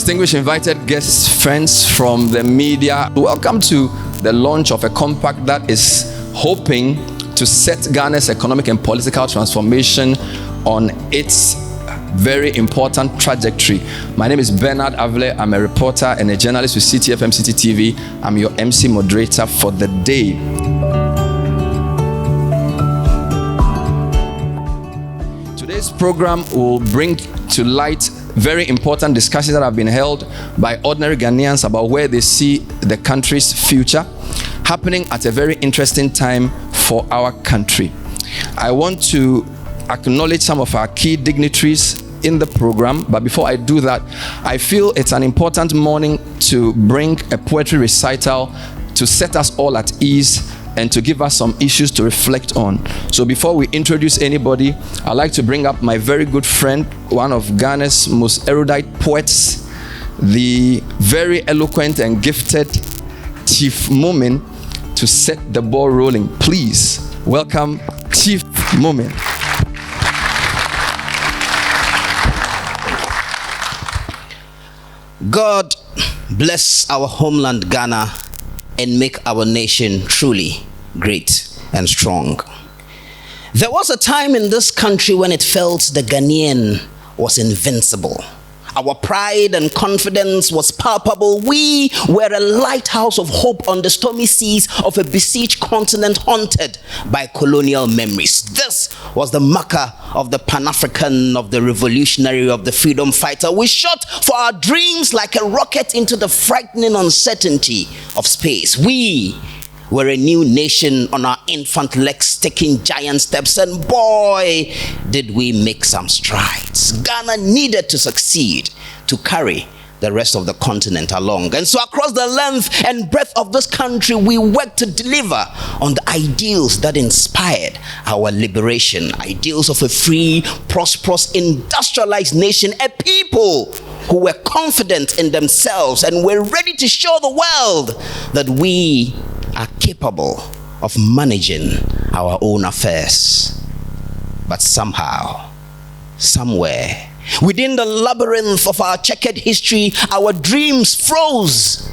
Distinguished invited guests, friends from the media, welcome to the launch of a compact that is hoping to set Ghana's economic and political transformation on its very important trajectory. My name is Bernard Avle. I'm a reporter and a journalist with CTFM CTTV. I'm your MC moderator for the day. Today's program will bring to light very important discussions that have been held by ordinary Ghanaians about where they see the country's future, happening at a very interesting time for our country. I want to acknowledge some of our key dignitaries in the program, but before I do that, I feel it's an important morning to bring a poetry recital to set us all at ease and to give us some issues to reflect on. So before we introduce anybody, I'd like to bring up my very good friend, one of Ghana's most erudite poets, the very eloquent and gifted Chief Mumin, to set the ball rolling. Please welcome Chief Mumin. God bless our homeland Ghana and make our nation truly great and strong. There was a time in this country when it felt the Ghanaian was invincible. Our pride and confidence was palpable. We were a lighthouse of hope on the stormy seas of a besieged continent haunted by colonial memories. This was the marker of the Pan-African, of the revolutionary, of the freedom fighter. We shot for our dreams like a rocket into the frightening uncertainty of space. We were a new nation on our infant legs, taking giant steps, and boy, did we make some strides. Ghana needed to succeed to carry the rest of the continent along. And so across the length and breadth of this country, we worked to deliver on the ideals that inspired our liberation. Ideals of a free, prosperous, industrialized nation, a people who were confident in themselves and were ready to show the world that we are capable of managing our own affairs. But somehow, somewhere, within the labyrinth of our checkered history, our dreams froze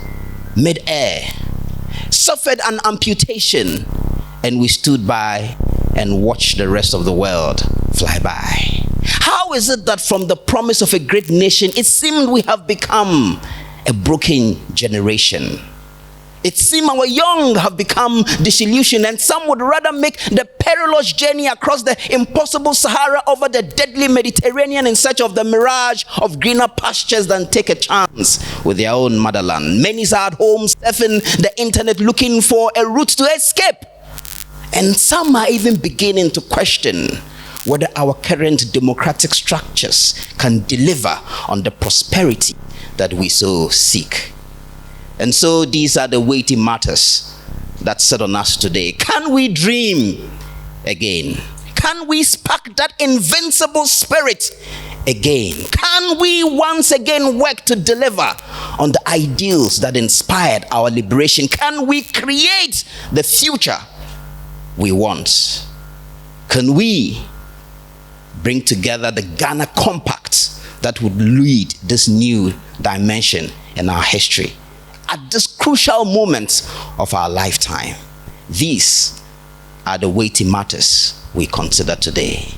mid-air, suffered an amputation, and we stood by and watched the rest of the world fly by. How is it that from the promise of a great nation, it seemed we have become a broken generation? It seems our young have become disillusioned, and some would rather make the perilous journey across the impossible Sahara over the deadly Mediterranean in search of the mirage of greener pastures than take a chance with their own motherland. Many are at home surfing the internet looking for a route to escape. And some are even beginning to question whether our current democratic structures can deliver on the prosperity that we so seek. And so these are the weighty matters that set on us today. Can we dream again? Can we spark that invincible spirit again? Can we once again work to deliver on the ideals that inspired our liberation? Can we create the future we want? Can we bring together the Ghana Compact that would lead this new dimension in our history at this crucial moment of our lifetime? These are the weighty matters we consider today.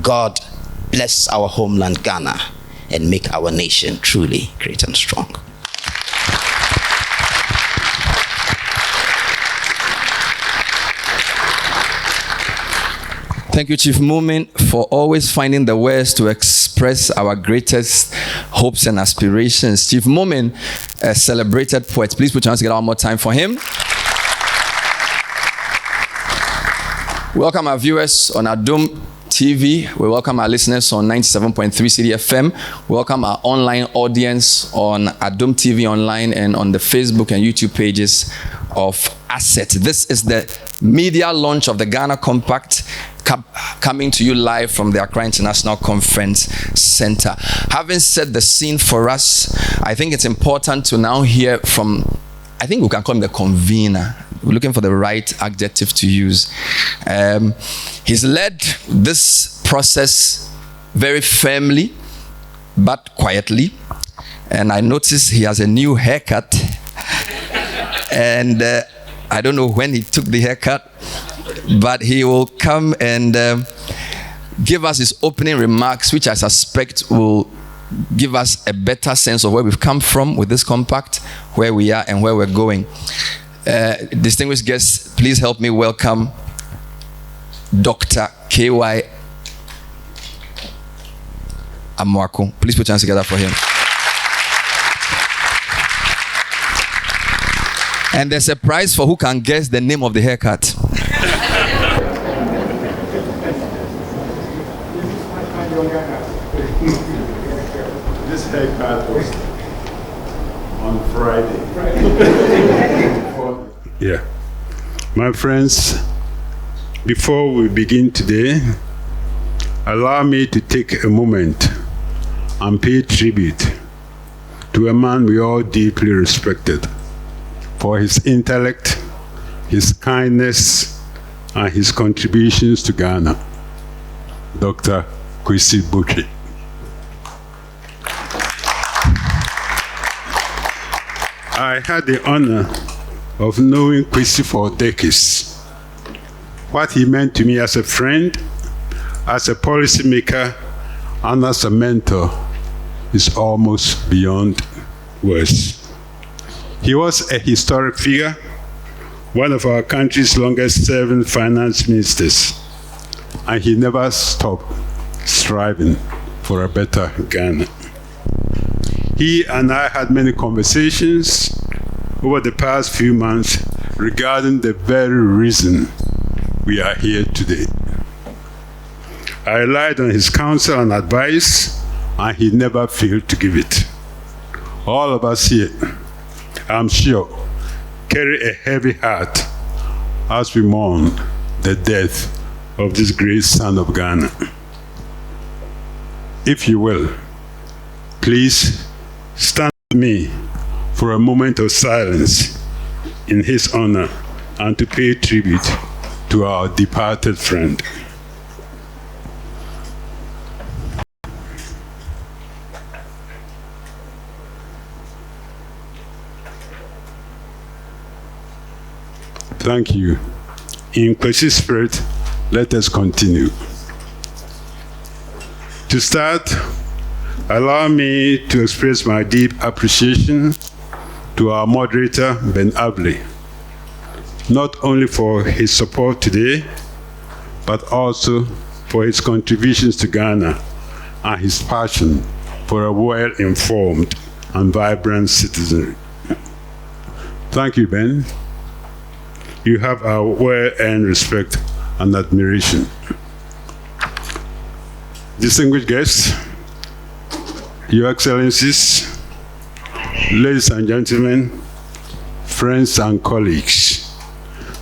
God bless our homeland Ghana and make our nation truly great and strong. Thank you, Chief Mumin, for always finding the words to express our greatest hopes and aspirations. Chief Mumin, a celebrated poet. Please put your hands together one more time for him. Welcome our viewers on Adom TV. We welcome our listeners on 97.3 CDFM. Welcome our online audience on Adom TV Online and on the Facebook and YouTube pages of ACET. This is the media launch of the Ghana Compact, coming to you live from the Accra International Conference Center. Having set the scene for us, I think it's important to now hear from, I think we can call him the convener. We're looking for the right adjective to use. He's led this process very firmly, but quietly. And I noticed he has a new haircut. And I don't know when he took the haircut, but he will come and give us his opening remarks, which I suspect will give us a better sense of where we've come from with this compact, where we are and where we're going. Distinguished guests, please help me welcome Dr. K.Y. Amoako. Please put your hands together for him. And there's a prize for who can guess the name of the haircut. This haircut was on Friday. Yeah. My friends, before we begin today, allow me to take a moment and pay tribute to a man we all deeply respected for his intellect, his kindness, and his contributions to Ghana, Dr. Kwesi Botwe. I had the honor of knowing Kwesi for decades. What he meant to me as a friend, as a policymaker, and as a mentor is almost beyond words. He was a historic figure, one of our country's longest-serving finance ministers, and he never stopped striving for a better Ghana. He and I had many conversations over the past few months regarding the very reason we are here today. I relied on his counsel and advice, and he never failed to give it. All of us here, I'm sure, carry a heavy heart as we mourn the death of this great son of Ghana. If you will, please stand with me for a moment of silence in his honor and to pay tribute to our departed friend. Thank you. In Kwesi's spirit, let us continue. To start, allow me to express my deep appreciation to our moderator, Ben Abley, not only for his support today, but also for his contributions to Ghana and his passion for a well-informed and vibrant citizenry. Thank you, Ben. You have our well-earned respect and admiration. Distinguished guests, Your Excellencies, ladies and gentlemen, friends and colleagues,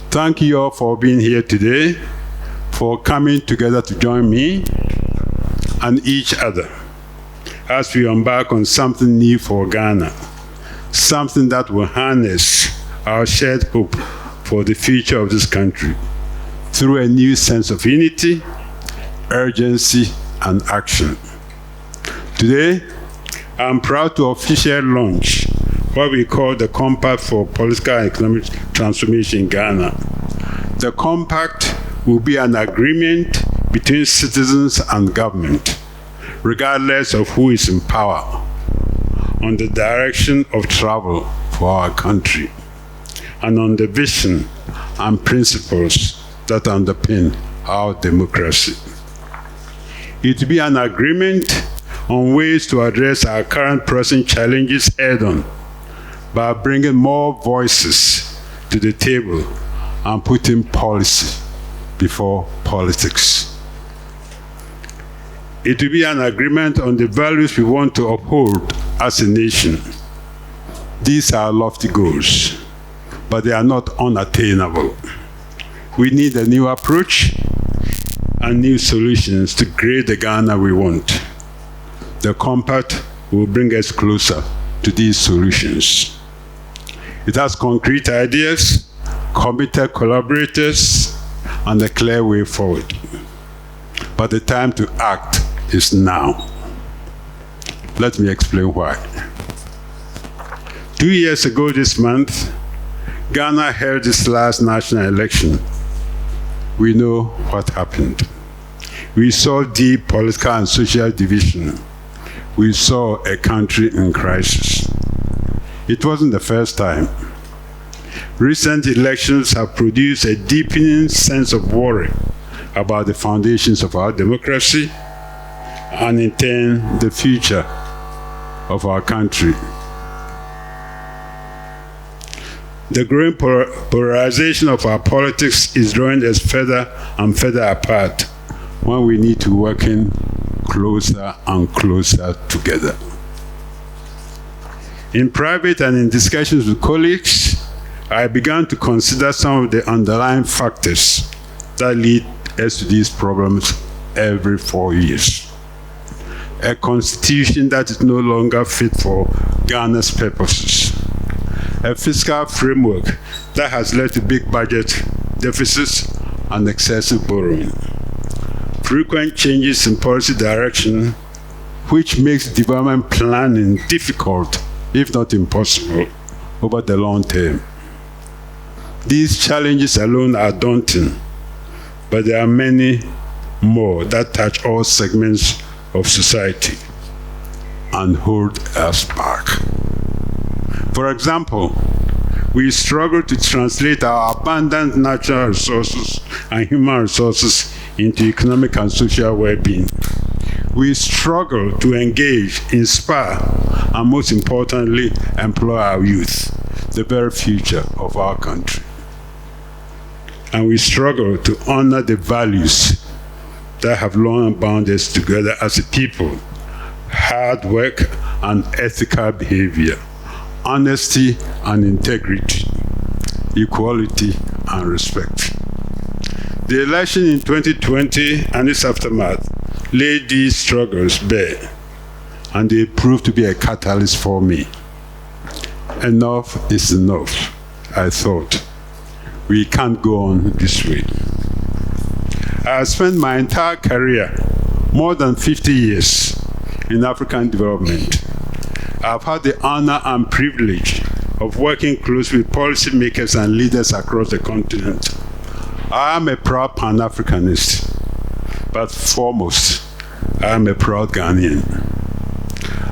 thank you all for being here today, for coming together to join me and each other as we embark on something new for Ghana, something that will harness our shared hope for the future of this country through a new sense of unity, urgency, and action. Today, I'm proud to officially launch what we call the Compact for Political and Economic Transformation in Ghana. The Compact will be an agreement between citizens and government, regardless of who is in power, on the direction of travel for our country, and on the vision and principles that underpin our democracy. It will be an agreement on ways to address our current pressing challenges head-on by bringing more voices to the table and putting policy before politics. It will be an agreement on the values we want to uphold as a nation. These are lofty goals, but they are not unattainable. We need a new approach and new solutions to create the Ghana we want. The Compact will bring us closer to these solutions. It has concrete ideas, committed collaborators, and a clear way forward. But the time to act is now. Let me explain why. 2 years ago this month, Ghana held its last national election. We know what happened. We saw deep political and social division. We saw a country in crisis. It wasn't the first time. Recent elections have produced a deepening sense of worry about the foundations of our democracy and in turn the future of our country. The growing polarization of our politics is drawing us further and further apart when we need to work in closer and closer together. In private and in discussions with colleagues, I began to consider some of the underlying factors that lead us to these problems every 4 years. A constitution that is no longer fit for Ghana's purposes. A fiscal framework that has led to big budget deficits and excessive borrowing. Frequent changes in policy direction, which makes development planning difficult, if not impossible, over the long term. These challenges alone are daunting, but there are many more that touch all segments of society and hold us back. For example, we struggle to translate our abundant natural resources and human resources into economic and social well-being. We struggle to engage, inspire, and most importantly, employ our youth, the very future of our country. And we struggle to honor the values that have long bound us together as a people: hard work and ethical behavior, honesty and integrity, equality and respect. The election in 2020 and its aftermath laid these struggles bare, and they proved to be a catalyst for me. Enough is enough, I thought. We can't go on this way. I have spent my entire career, more than 50 years, in African development. I've had the honor and privilege of working closely with policymakers and leaders across the continent. I am a proud Pan-Africanist, but foremost, I am a proud Ghanaian.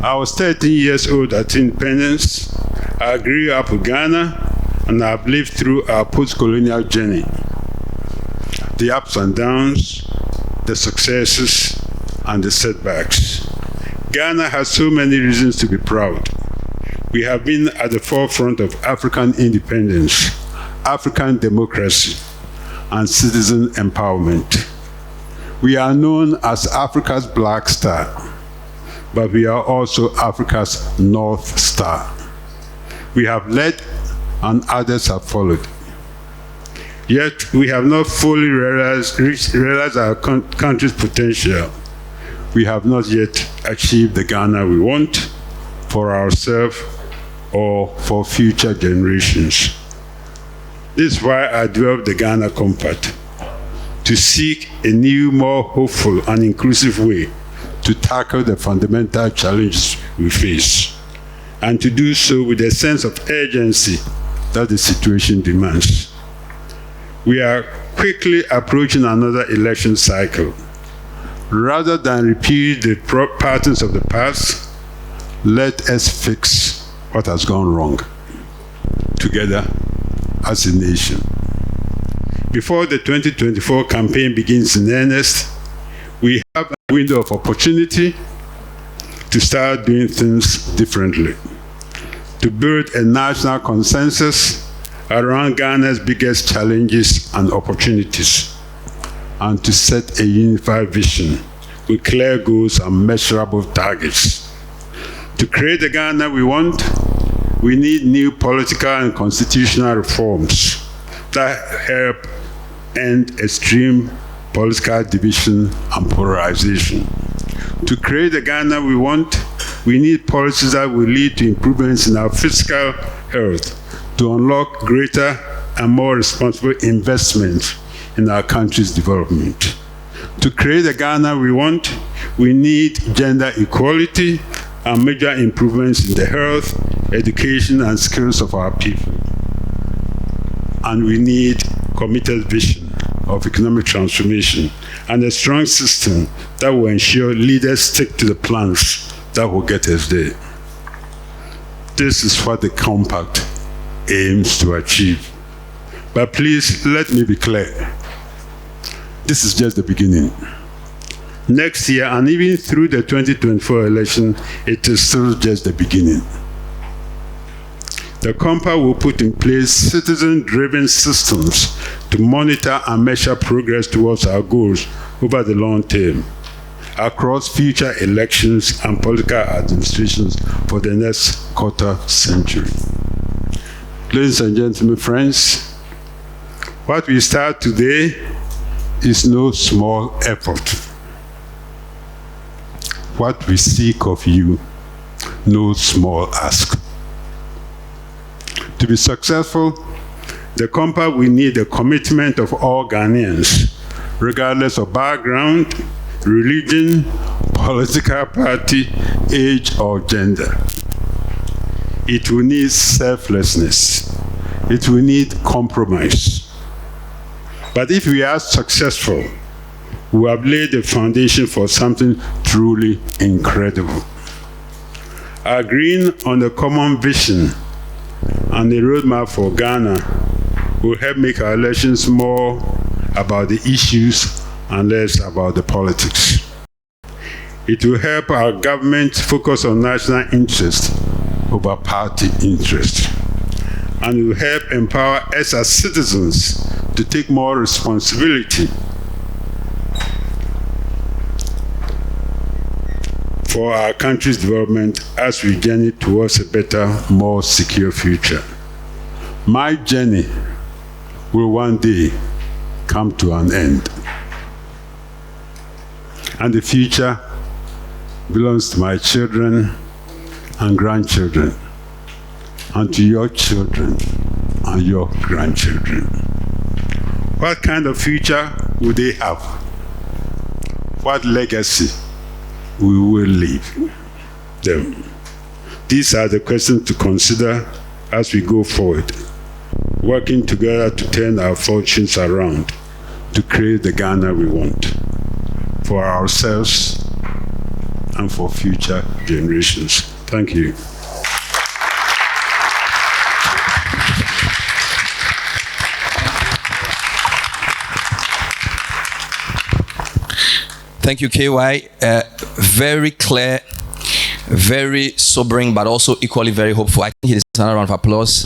I was 13 years old at independence. I grew up in Ghana, and I've lived through our post-colonial journey. The ups and downs, the successes, and the setbacks. Ghana has so many reasons to be proud. We have been at the forefront of African independence, African democracy, and citizen empowerment. We are known as Africa's Black Star, but we are also Africa's North Star. We have led and others have followed. Yet we have not fully realized our country's potential. We have not yet achieved the Ghana we want for ourselves or for future generations. This is why I developed the Ghana Compact, to seek a new, more hopeful and inclusive way to tackle the fundamental challenges we face, and to do so with a sense of urgency that the situation demands. We are quickly approaching another election cycle. Rather than repeat the patterns of the past, let us fix what has gone wrong together as a nation. Before the 2024 campaign begins in earnest, we have a window of opportunity to start doing things differently, to build a national consensus around Ghana's biggest challenges and opportunities, and to set a unified vision with clear goals and measurable targets. To create the Ghana we want, we need new political and constitutional reforms that help end extreme political division and polarization. To create the Ghana we want, we need policies that will lead to improvements in our fiscal health, to unlock greater and more responsible investment in our country's development. To create the Ghana we want, we need gender equality and major improvements in the health, education, and skills of our people. And we need committed vision of economic transformation and a strong system that will ensure leaders stick to the plans that will get us there. This is what the compact aims to achieve. But please, let me be clear. This is just the beginning. Next year, and even through the 2024 election, it is still just the beginning. The compact will put in place citizen-driven systems to monitor and measure progress towards our goals over the long term, across future elections and political administrations for the next quarter century. Ladies and gentlemen, friends, what we start today is no small effort. What we seek of you, no small ask. To be successful, the compact will need the commitment of all Ghanaians, regardless of background, religion, political party, age, or gender. It will need selflessness. It will need compromise. But if we are successful, we have laid the foundation for something truly incredible. Agreeing on a common vision and the roadmap for Ghana will help make our elections more about the issues and less about the politics. It will help our government focus on national interest over party interest. And it will help empower us as citizens to take more responsibility for our country's development as we journey towards a better, more secure future. My journey will one day come to an end. And the future belongs to my children and grandchildren, and to your children and your grandchildren. What kind of future will they have? What legacy we will leave them? These are the questions to consider as we go forward, working together to turn our fortunes around, to create the Ghana we want for ourselves and for future generations. Thank you. Thank you, KY. Very clear, very sobering, but also equally very hopeful. I think he deserves another round of applause.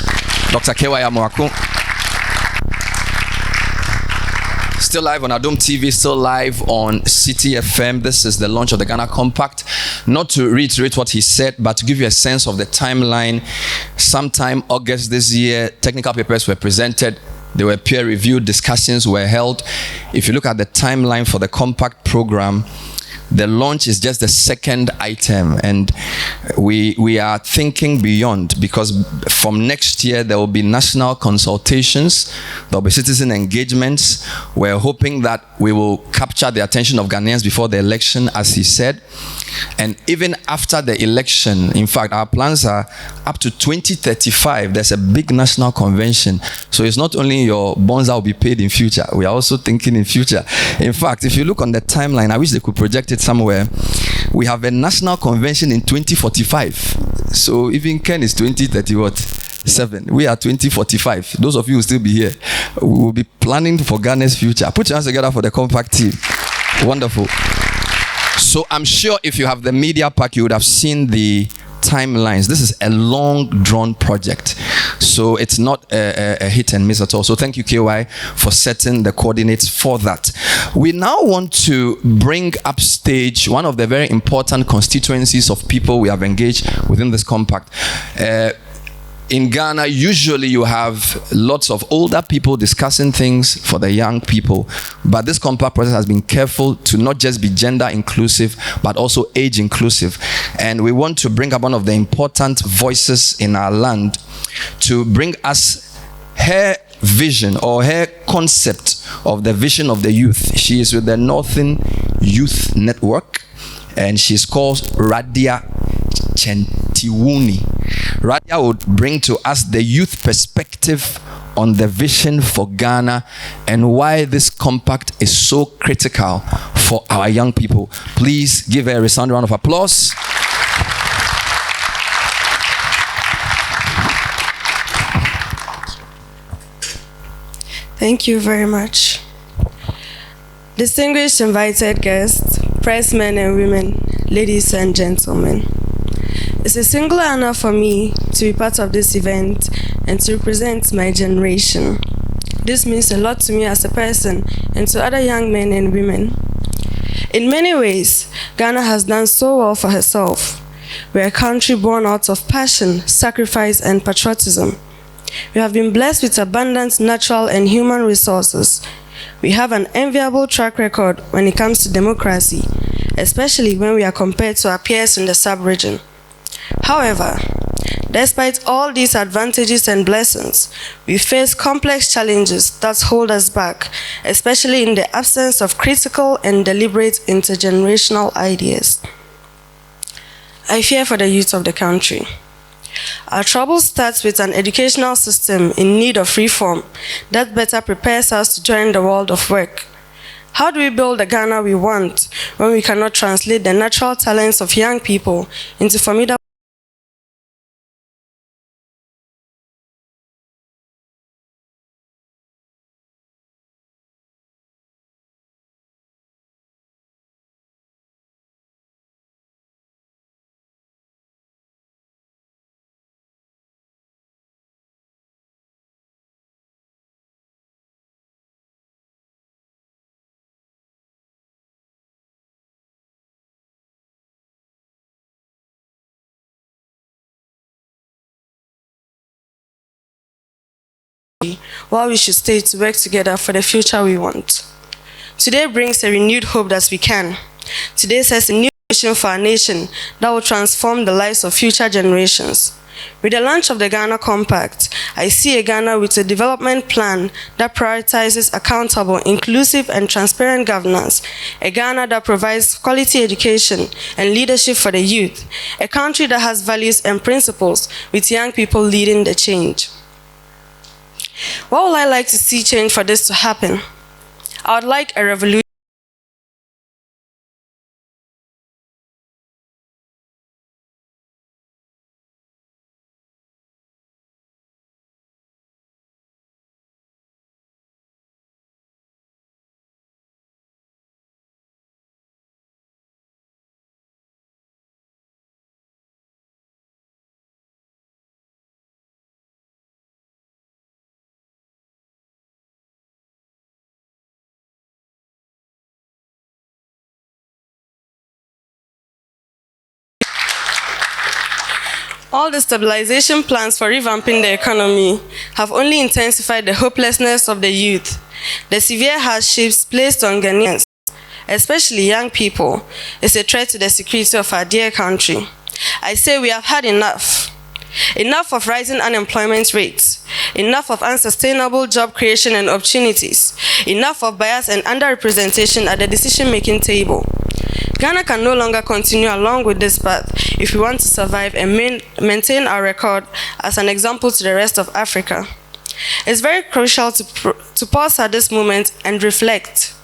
Dr. KY Amoako. Still live on Adom TV, still live on City FM. This is the launch of the Ghana Compact. Not to reiterate what he said, but to give you a sense of the timeline. Sometime August this year, technical papers were presented. There were peer-reviewed, discussions were held. If you look at the timeline for the Compact program, the launch is just the second item, and we are thinking beyond, because from next year there will be national consultations, there will be citizen engagements. We're hoping that we will capture the attention of Ghanaians before the election, as he said. And even after the election, in fact, our plans are up to 2035. There's a big national convention. So it's not only your bonds that will be paid in future. We are also thinking in future. In fact, if you look on the timeline, I wish they could project it somewhere. We have a national convention in 2045. So even Ken is 2037. We are 2045. Those of you will still be here. We will be planning for Ghana's future. Put your hands together for the Compact team. Wonderful. So I'm sure if you have the media pack, you would have seen the timelines. This is a long drawn project, so it's not a hit and miss at all. So thank you, KY, for setting the coordinates for that. We now want to bring upstage one of the very important constituencies of people we have engaged within this compact. In Ghana, usually you have lots of older people discussing things for the young people, but this compact process has been careful to not just be gender inclusive, but also age inclusive. And we want to bring up one of the important voices in our land to bring us her vision or her concept of the vision of the youth. She is with the Northern Youth Network, and she's called Radia Chentiwuni. Radia would bring to us the youth perspective on the vision for Ghana and why this compact is so critical for our young people. Please give her a resounding round of applause. Thank you very much. Distinguished invited guests, pressmen and women, ladies and gentlemen. It's a singular honor for me to be part of this event and to represent my generation. This means a lot to me as a person and to other young men and women. In many ways, Ghana has done so well for herself. We're a country born out of passion, sacrifice, and patriotism. We have been blessed with abundant natural and human resources. We have an enviable track record when it comes to democracy, especially when we are compared to our peers in the sub-region. However, despite all these advantages and blessings, we face complex challenges that hold us back, especially in the absence of critical and deliberate intergenerational ideas. I fear for the youth of the country. Our trouble starts with an educational system in need of reform that better prepares us to join the world of work. How do we build the Ghana we want when we cannot translate the natural talents of young people into formidable while we should stay to work together for the future we want? Today brings a renewed hope that we can. Today sets a new vision for our nation that will transform the lives of future generations. With the launch of the Ghana Compact, I see a Ghana with a development plan that prioritizes accountable, inclusive, and transparent governance, a Ghana that provides quality education and leadership for the youth, a country that has values and principles with young people leading the change. What would I like to see change for this to happen? I would like a revolution. All the stabilization plans for revamping the economy have only intensified the hopelessness of the youth. The severe hardships placed on Ghanaians, especially young people, is a threat to the security of our dear country. I say we have had enough. Enough of rising unemployment rates. Enough of unsustainable job creation and opportunities. Enough of bias and underrepresentation at the decision-making table. Ghana can no longer continue along with this path if we want to survive and maintain our record as an example to the rest of Africa. It's very crucial to pause at this moment and reflect,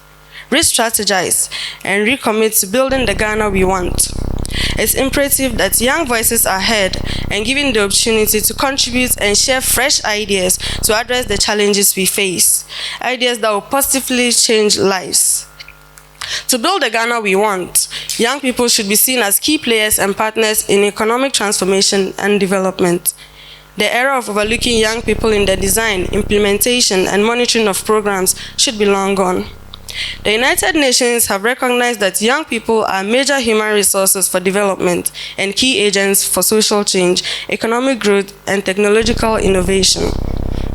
re-strategize, and recommit to building the Ghana we want. It's imperative that young voices are heard and given the opportunity to contribute and share fresh ideas to address the challenges we face, ideas that will positively change lives. To build the Ghana we want, young people should be seen as key players and partners in economic transformation and development. The era of overlooking young people in the design, implementation, and monitoring of programs should be long gone. The United Nations have recognized that young people are major human resources for development and key agents for social change, economic growth, and technological innovation.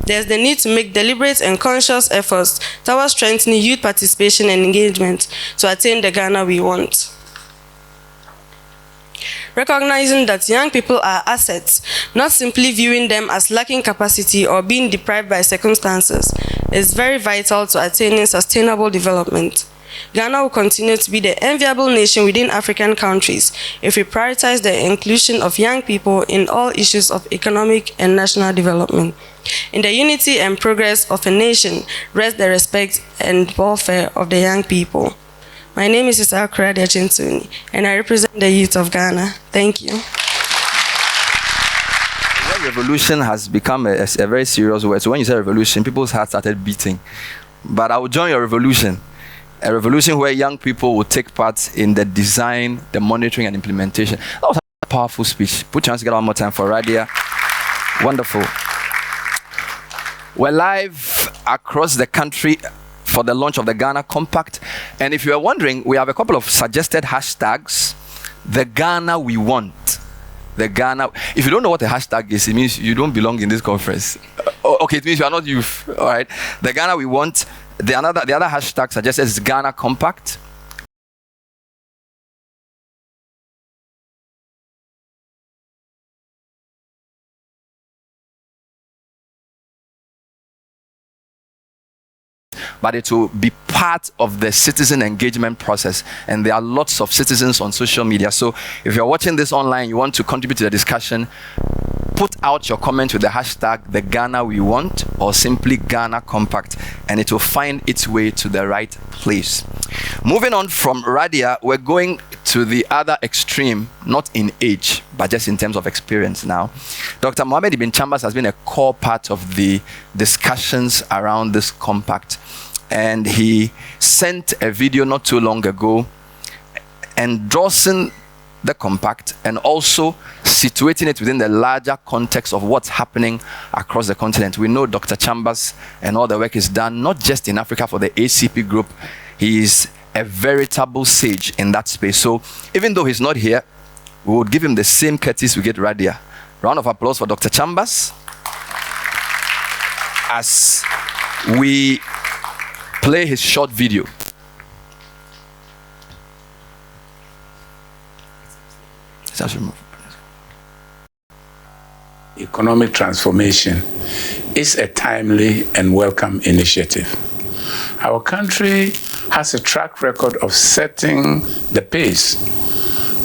There's the need to make deliberate and conscious efforts towards strengthening youth participation and engagement to attain the Ghana we want. Recognizing that young people are assets, not simply viewing them as lacking capacity or being deprived by circumstances, is very vital to attaining sustainable development. Ghana will continue to be the enviable nation within African countries if we prioritize the inclusion of young people in all issues of economic and national development. In the unity and progress of a nation rests the respect and welfare of the young people. My name is Sister Akurade Achintuni, and I represent the youth of Ghana. Thank you. Revolution has become a very serious word. So when you say revolution, people's hearts started beating. But I will join your revolution. A revolution where young people will take part in the design, the monitoring, and implementation. That was a powerful speech. Put your hands together one more time for Radia. Wonderful. We're live across the country for the launch of the Ghana Compact. And if you are wondering, we have a couple of suggested hashtags. The Ghana we want. The Ghana. If you don't know what a hashtag is, it means you don't belong in this conference. Okay, it means you are not youth. All right. The Ghana we want. The other hashtag suggested is Ghana Compact. But it will be part of the citizen engagement process. And there are lots of citizens on social media. So if you're watching this online, you want to contribute to the discussion, put out your comment with the hashtag the Ghana we want or simply Ghana Compact, and it will find its way to the right place. Moving on from Radia, we're going to the other extreme, not in age, but just in terms of experience now. Dr. Mohammed Ibn Chambers has been a core part of the discussions around this compact. And he sent a video not too long ago endorsing the compact and also situating it within the larger context of what's happening across the continent. We know Dr. Chambers and all the work is done not just in Africa for the ACP group. He is a veritable sage in that space. So even though he's not here, we would give him the same courtesy we get Radia. Round of applause for Dr. Chambers as we play his short video. Economic transformation is a timely and welcome initiative. Our country has a track record of setting the pace,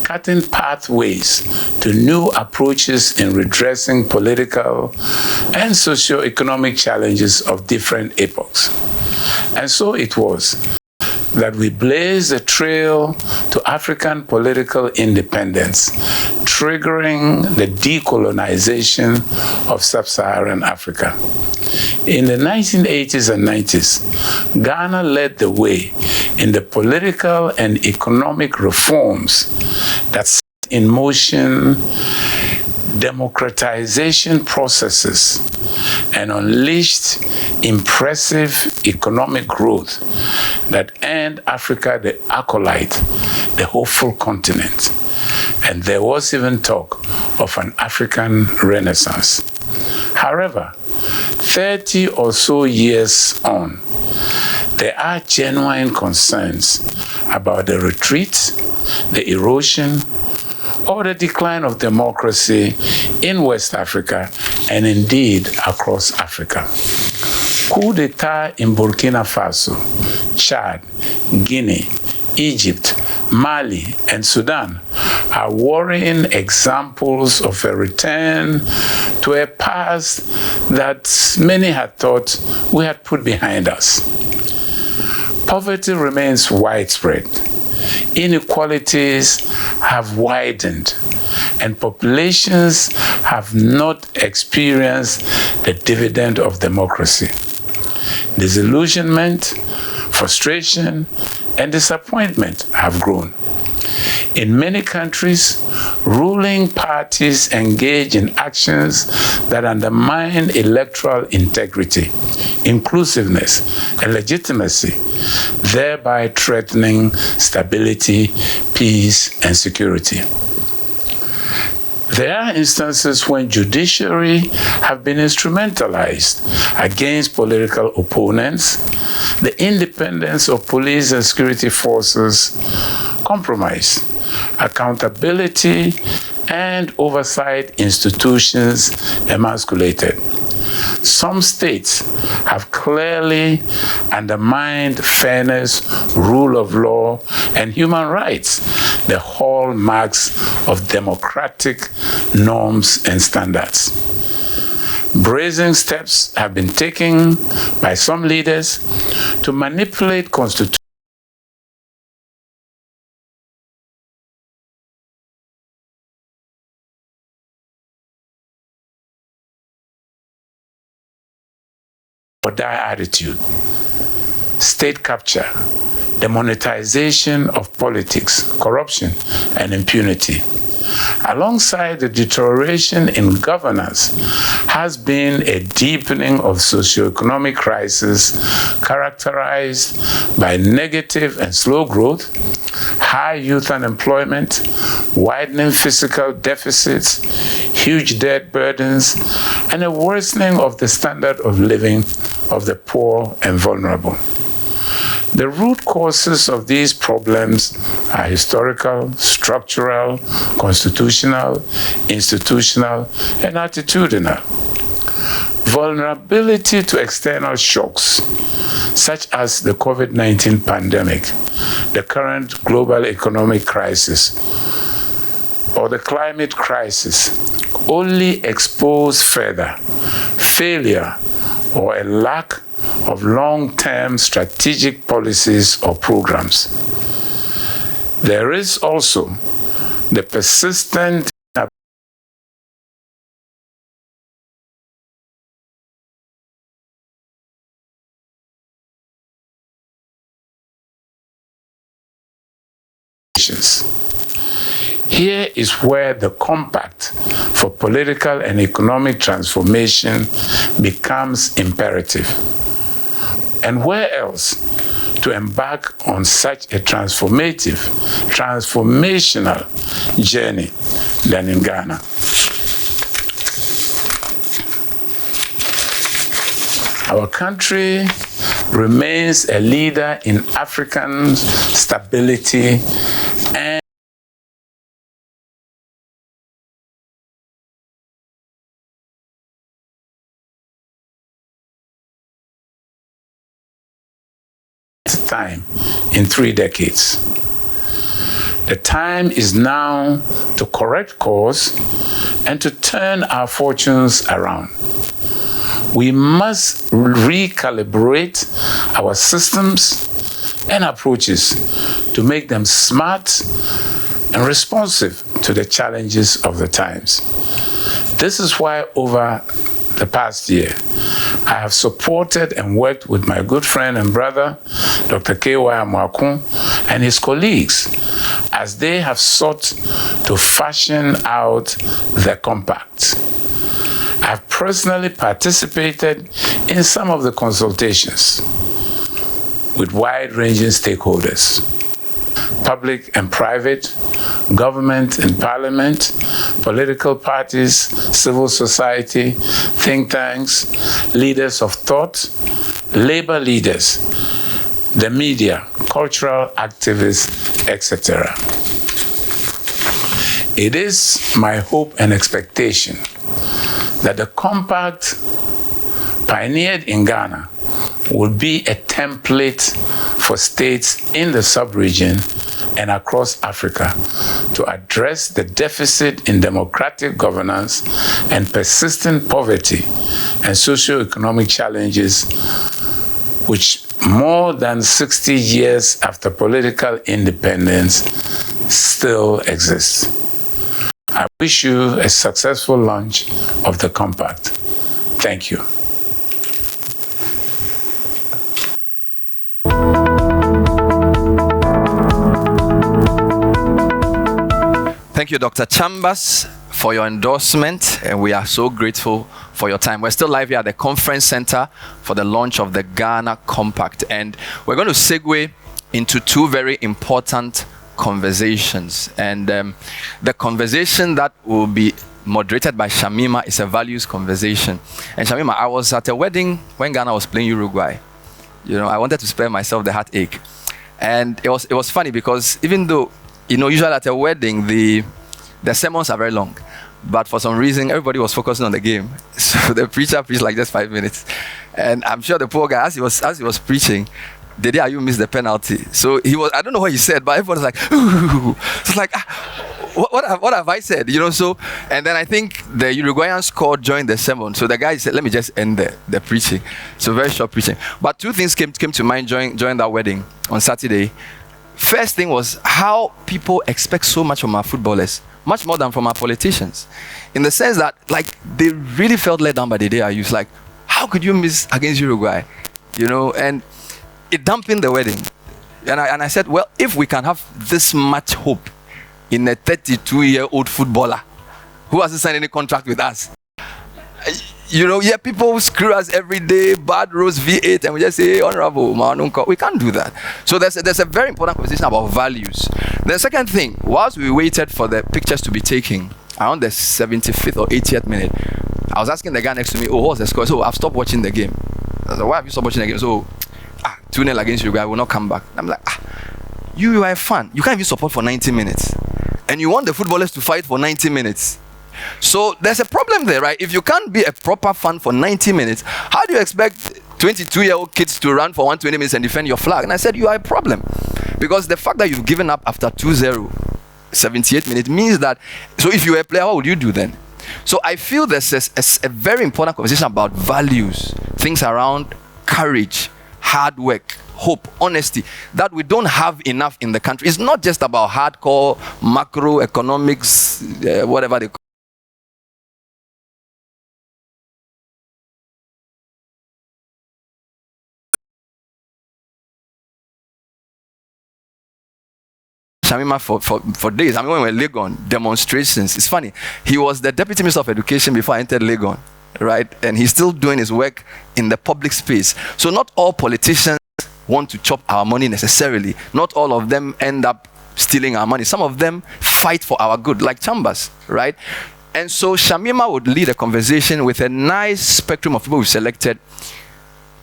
cutting pathways to new approaches in redressing political and socio-economic challenges of different epochs. And so it was that we blazed a trail to African political independence, triggering the decolonization of sub-Saharan Africa. In the 1980s and 90s, Ghana led the way in the political and economic reforms that set in motion democratization processes and unleashed impressive economic growth that earned Africa the accolade, the hopeful continent. And there was even talk of an African Renaissance. However, 30 or so years on, there are genuine concerns about the retreat, the erosion, or the decline of democracy in West Africa and indeed across Africa. Coup d'etat in Burkina Faso, Chad, Guinea, Egypt, Mali, and Sudan are worrying examples of a return to a past that many had thought we had put behind us. Poverty remains widespread. Inequalities have widened, and populations have not experienced the dividend of democracy. Disillusionment, frustration, and disappointment have grown. In many countries, ruling parties engage in actions that undermine electoral integrity, inclusiveness, and legitimacy, thereby threatening stability, peace, and security. There are instances when judiciary have been instrumentalized against political opponents, the independence of police and security forces compromised, accountability and oversight institutions emasculated. some states have clearly undermined fairness, rule of law, and human rights, the hallmarks of democratic norms and standards. Brazen steps have been taken by some leaders to manipulate constitutions for that attitude. State capture, the monetization of politics, corruption, and impunity, alongside the deterioration in governance, has been a deepening of socioeconomic crisis characterized by negative and slow growth, high youth unemployment, widening fiscal deficits, huge debt burdens, and a worsening of the standard of living of the poor and vulnerable. The root causes of these problems are historical, structural, constitutional, institutional, and attitudinal. Vulnerability to external shocks, such as the COVID-19 pandemic, the current global economic crisis, or the climate crisis, only expose further failure or a lack of long-term strategic policies or programs. There is also the persistent Here is where the compact for political and economic transformation becomes imperative. And where else to embark on such a transformational journey than in Ghana? Our country remains a leader in African stability and time in 3 decades. The time is now to correct course and to turn our fortunes around. We must recalibrate our systems and approaches to make them smart and responsive to the challenges of the times. This is why over the past year, I have supported and worked with my good friend and brother, Dr. Amoako, and his colleagues as they have sought to fashion out the compact. I've personally participated in some of the consultations with wide-ranging stakeholders, public and private, government and parliament, political parties, civil society, think tanks, leaders of thought, labor leaders, the media, cultural activists, etc. It is my hope and expectation that the compact pioneered in Ghana will be a template for states in the sub-region and across Africa to address the deficit in democratic governance and persistent poverty and socio-economic challenges which more than 60 years after political independence still exist. I wish you a successful launch of the compact. Thank you. Thank you, Dr. Chambers, for your endorsement, and we are so grateful for your time. We're still live here at the conference center for the launch of the Ghana Compact, and we're going to segue into 2 very important conversations. And the conversation that will be moderated by Shamima is a values conversation. And Shamima, I was at a wedding when Ghana was playing Uruguay. You know, I wanted to spare myself the heartache. And it was funny because even though, you know, usually at a wedding, the sermons are very long. but for some reason, everybody was focusing on the game. So the preacher preached like just 5 minutes. And I'm sure the poor guy, as he was preaching, the day you missed the penalty. So he was, I don't know what he said, but everyone was like, ooh. It's like, what have I said? You know, so, and then I think the Uruguayan scored during the sermon. So the guy said, let me just end the preaching. So very short preaching. But two things came to mind during that wedding on Saturday. First thing was how people expect so much from our footballers, much more than from our politicians. In the sense that, like, they really felt let down by the day I used. Like, how could you miss against Uruguay? You know, and it dampened the wedding. And I said, well, if we can have this much hope in a 32-year-old footballer who hasn't signed any contract with us, you know, yeah, people screw us every day, bad roast V8, and we just say, hey, honorable, we can't do that. So there's a very important conversation about values. The second thing, whilst we waited for the pictures to be taken, around the 75th or 80th minute, I was asking the guy next to me, oh, what's the score? So I've stopped watching the game. I said, why have you stopped watching the game? So, 2-0 against Uruguay, I will not come back. I'm like, you are a fan. You can't even support for 90 minutes. And you want the footballers to fight for 90 minutes. So there's a problem there, right? If you can't be a proper fan for 90 minutes, how do you expect 22-year-old kids to run for 120 minutes and defend your flag? And I said, you are a problem. Because the fact that you've given up after 2-0, 78 minutes means that, so if you were a player, what would you do then? So I feel there's a very important conversation about values, things around courage, hard work, hope, honesty, that we don't have enough in the country. It's not just about hardcore macroeconomics, whatever they call Shamima for days. I mean, when we were Legon, demonstrations. It's funny. He was the Deputy Minister of Education before I entered Legon, right? And he's still doing his work in the public space. So not all politicians want to chop our money necessarily. Not all of them end up stealing our money. Some of them fight for our good, like Chambers, right? And so Shamima would lead a conversation with a nice spectrum of people we've selected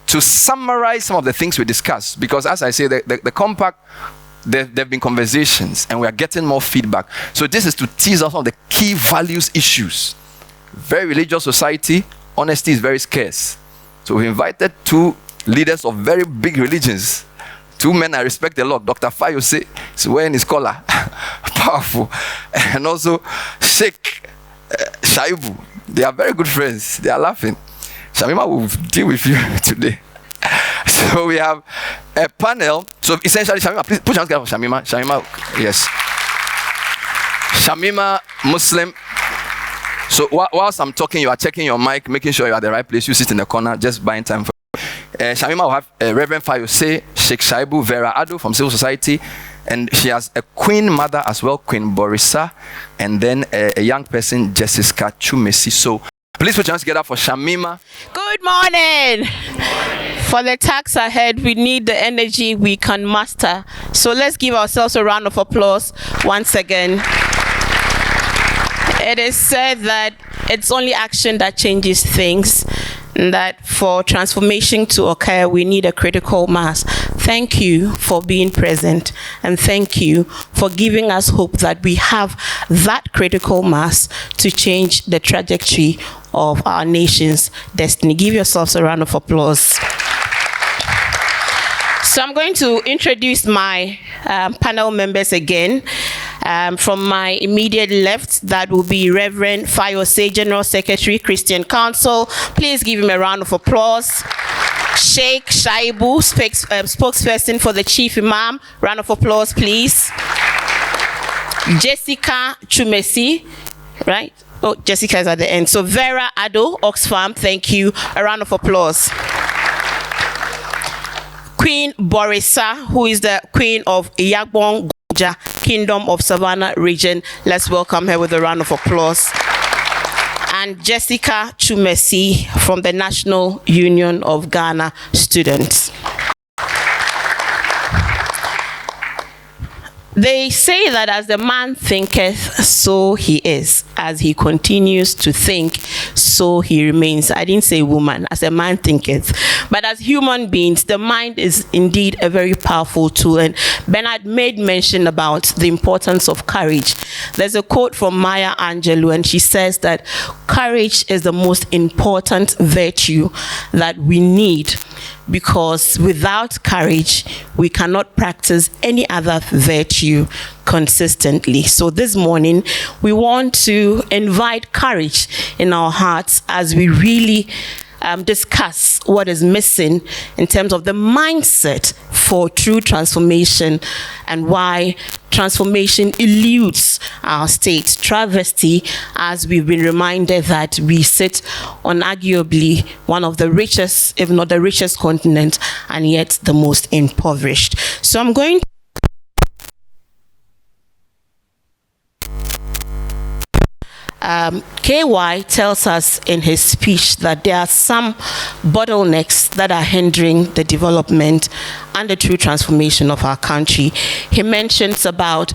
to summarize some of the things we discussed. Because as I say, the compact, there have been conversations and we are getting more feedback. So this is to tease out some of the key values issues. Very religious society, honesty is very scarce. So we invited two leaders of very big religions. Two men I respect a lot. Dr. Fayose is wearing his collar. Powerful. And also Sheikh Shaibu. They are very good friends. They are laughing. Shamima will deal with you today. So we have a panel. So essentially, Shamima, please put your hands together for Shamima. Shamima, yes. Shamima, Muslim. So whilst I'm talking, you are checking your mic, making sure you're at the right place. You sit in the corner, just buying time for Shamima will have Reverend Fayose, Sheikh Shaibu, Vera Ado from Civil Society, and she has a queen mother as well, Queen Borisa, and then a young person, Jessica Chumesi. So please put your hands together for Shamima. Good morning. For the task ahead, we need the energy we can master. So let's give ourselves a round of applause once again. It is said that it's only action that changes things, and that for transformation to occur, we need a critical mass. Thank you for being present, and thank you for giving us hope that we have that critical mass to change the trajectory of our nation's destiny. Give yourselves a round of applause. So I'm going to introduce my panel members again. From my immediate left, that will be Reverend Fayose, General Secretary, Christian Council. Please give him a round of applause. Sheikh Shaibu, spokesperson for the Chief Imam. Round of applause, please. Jessica Chumesi, right? Oh, Jessica is at the end. So Vera Ado, Oxfam, thank you. A round of applause. Queen Borisa, who is the Queen of Yagbon Kingdom of Savannah region. Let's welcome her with a round of applause. And Jessica Chumesi from the National Union of Ghana Students. They say that as the man thinketh, so he is. As he continues to think, so he remains. I didn't say woman, as a man thinketh. But as human beings, the mind is indeed a very powerful tool. And Bernard made mention about the importance of courage. There's a quote from Maya Angelou, and she says that courage is the most important virtue that we need, because without courage, we cannot practice any other virtue consistently. So this morning, we want to invite courage in our hearts as we really discuss what is missing in terms of the mindset for true transformation and why transformation eludes our state. Travesty, as we've been reminded that we sit on arguably one of the richest, if not the richest continent, and yet the most impoverished. So I'm going to KY tells us in his speech that there are some bottlenecks that are hindering the development and the true transformation of our country. He mentions about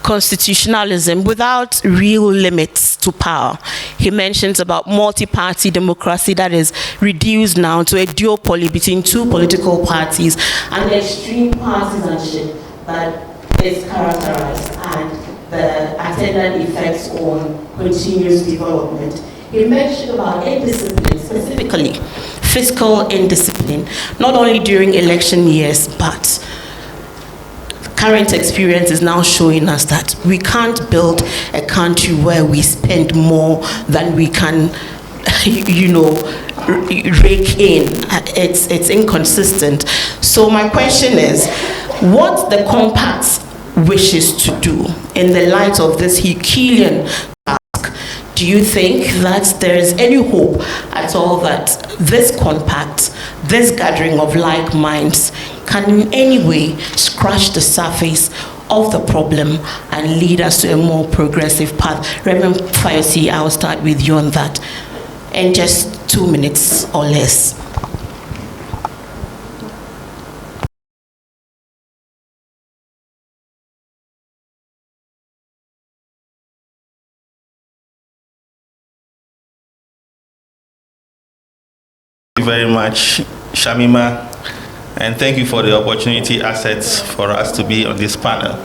constitutionalism without real limits to power. He mentions about multi-party democracy that is reduced now to a duopoly between two political parties, and the extreme partisanship that is characterized and the attendant effects on continuous development. He mentioned about indiscipline, specifically fiscal indiscipline, not only during election years, but current experience is now showing us that we can't build a country where we spend more than we can, rake in. It's inconsistent. So my question is, what the compact wishes to do in the light of this Herculean task? Do you think that there is any hope at all that this compact, this gathering of like minds, can in any way scratch the surface of the problem and lead us to a more progressive path? Reverend Fayosi, I'll start with you on that in just 2 minutes or less. Thank you very much, Shamima, and thank you for the opportunity, ACET, for us to be on this panel.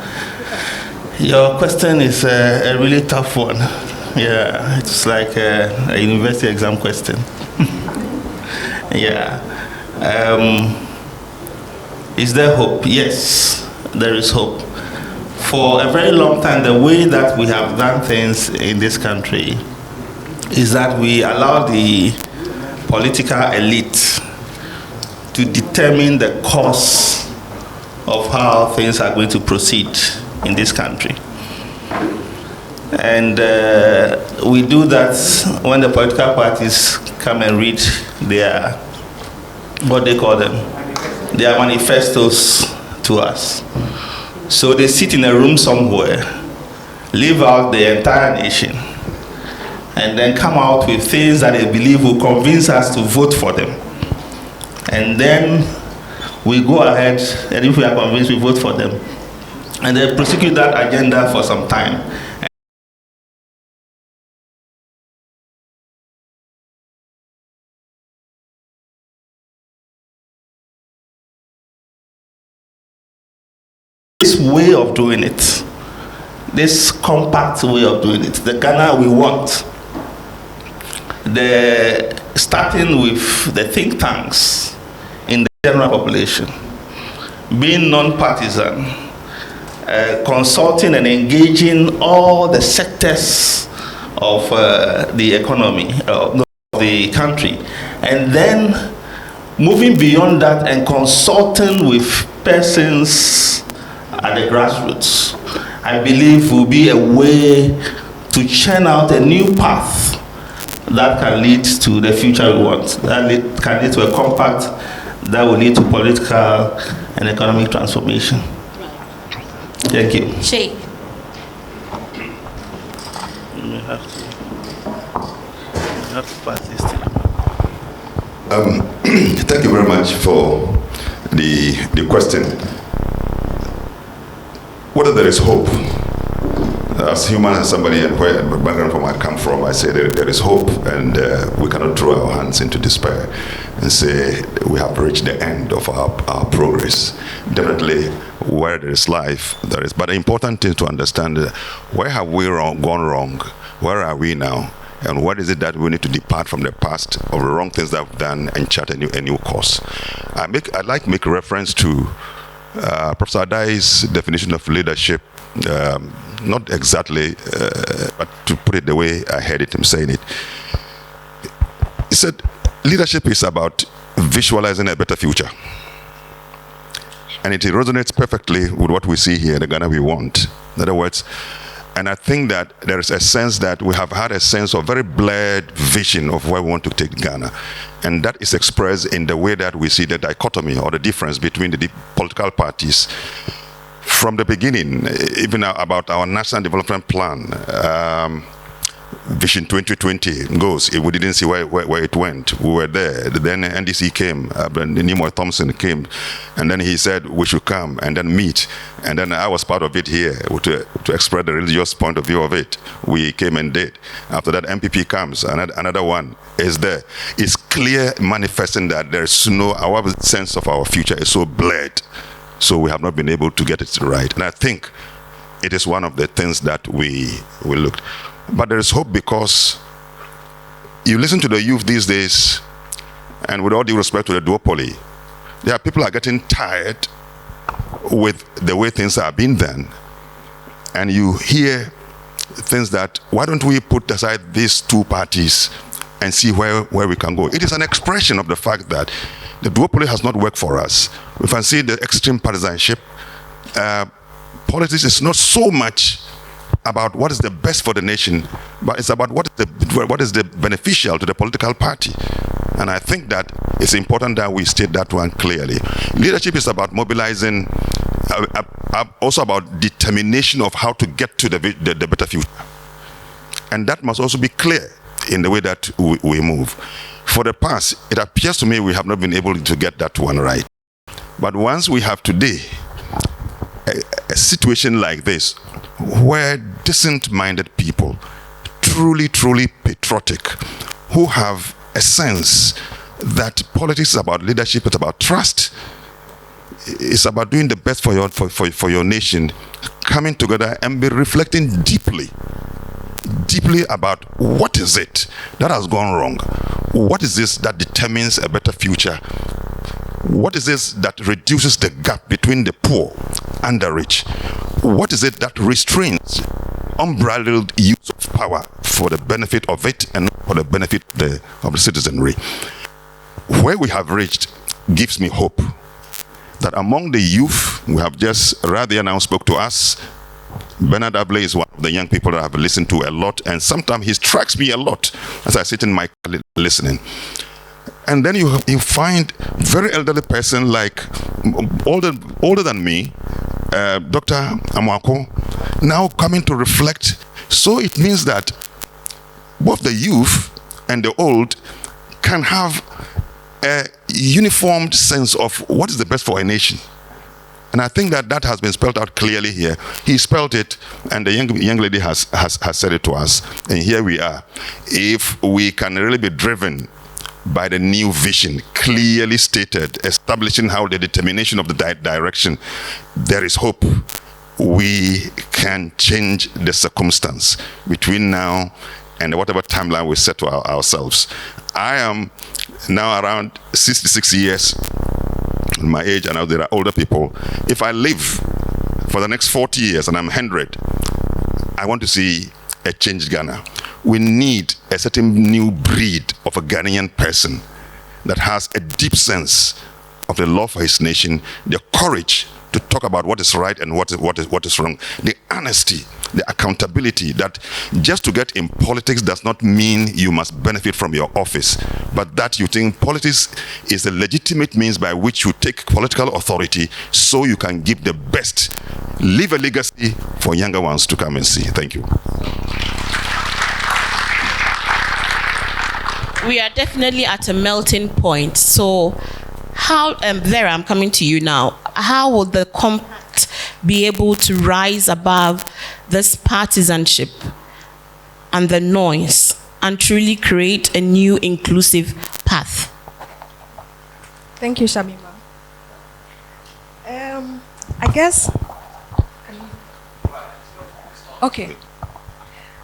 Your question is a really tough one. Yeah, it's like a university exam question. Yeah. Is there hope? Yes, there is hope. For a very long time, the way that we have done things in this country is that we allow the political elite to determine the course of how things are going to proceed in this country. And we do that when the political parties come and read their, what they call them, their manifestos to us. So they sit in a room somewhere, leave out the entire nation, and then come out with things that they believe will convince us to vote for them. And then we go ahead, and if we are convinced, we vote for them. And they prosecute that agenda for some time. This way of doing it, this compact way of doing it, the Ghana we want, starting with the think tanks in the general population, being non-partisan, consulting and engaging all the sectors of the economy, of the country, and then moving beyond that and consulting with persons at the grassroots, I believe will be a way to churn out a new path that can lead to the future we want, that can lead to a compact that will lead to political and economic transformation. Thank you. Sheikh. You have to pass this to you. Thank you very much for the question. Whether there is hope, as humans, as somebody and where the background from I come from, I say there is hope, and we cannot throw our hands into despair and say we have reached the end of our progress. Definitely, where there is life, there is. But the important thing to understand is where have we gone wrong? Where are we now? And what is it that we need to depart from the past of the wrong things that we've done and chart a new course? I'd like to make reference to Professor Adai's definition of leadership. Not exactly, but to put it the way I heard him saying it. He said, leadership is about visualizing a better future. And it resonates perfectly with what we see here, the Ghana we want. In other words, and I think that there is a sense that we have had a sense of very blurred vision of where we want to take Ghana. And that is expressed in the way that we see the dichotomy or the difference between the political parties. From the beginning, even about our National Development Plan, Vision 2020 goes, we didn't see where it went. We were there. Then NDC came, Nimoy Thompson came, and then he said we should come and then meet. And then I was part of it here to express the religious point of view of it. We came and did. After that, MPP comes, another one is there. It's clear manifesting that there's our sense of our future is so blurred. So we have not been able to get it right. And I think it is one of the things that we looked. But there is hope, because you listen to the youth these days, and with all due respect to the duopoly, there are people are getting tired with the way things are being done. And you hear things that, why don't we put aside these two parties and see where we can go? It is an expression of the fact that the duopoly has not worked for us. We can see the extreme partisanship. Politics is not so much about what is the best for the nation, but it's about what is the beneficial to the political party. And I think that it's important that we state that one clearly. Leadership is about mobilizing, also about determination of how to get to the better future. And that must also be clear in the way that we move. For the past, it appears to me we have not been able to get that one right. But once we have today a situation like this, where decent-minded people, truly patriotic, who have a sense that politics is about leadership, it's about trust, it's about doing the best for your nation, coming together and be reflecting deeply about what is it that has gone wrong, what is this that determines a better future, what is this that reduces the gap between the poor and the rich, what is it that restrains unbridled use of power for the benefit of it and for the benefit of the citizenry. Where we have reached gives me hope that among the youth, we have just Radia now spoke to us. Bernard Ablay is one of the young people that I have listened to a lot, and sometimes he strikes me a lot as I sit in my car listening. And then you find very elderly person like older than me, Dr. Amoako, now coming to reflect. So it means that both the youth and the old can have a uniformed sense of what is the best for a nation. And I think that has been spelled out clearly here. He spelled it, and the young lady has said it to us. And here we are. If we can really be driven by the new vision, clearly stated, establishing how the determination of the direction, there is hope. We can change the circumstance between now and whatever timeline we set to ourselves. I am now around 66 years, my age, and there are older people. If I live for the next 40 years and I'm 100, I want to see a changed Ghana. We need a certain new breed of a Ghanaian person that has a deep sense of the love for his nation, the courage to talk about what is right and what is wrong, the honesty, the accountability, that just to get in politics does not mean you must benefit from your office, but that you think politics is a legitimate means by which you take political authority so you can give the best, leave a legacy for younger ones to come and see. Thank you. We are definitely at a melting point. So how, Vera, I'm coming to you now. How will the compact be able to rise above this partisanship and the noise and truly create a new inclusive path? Thank you, Shamima. I guess. Okay.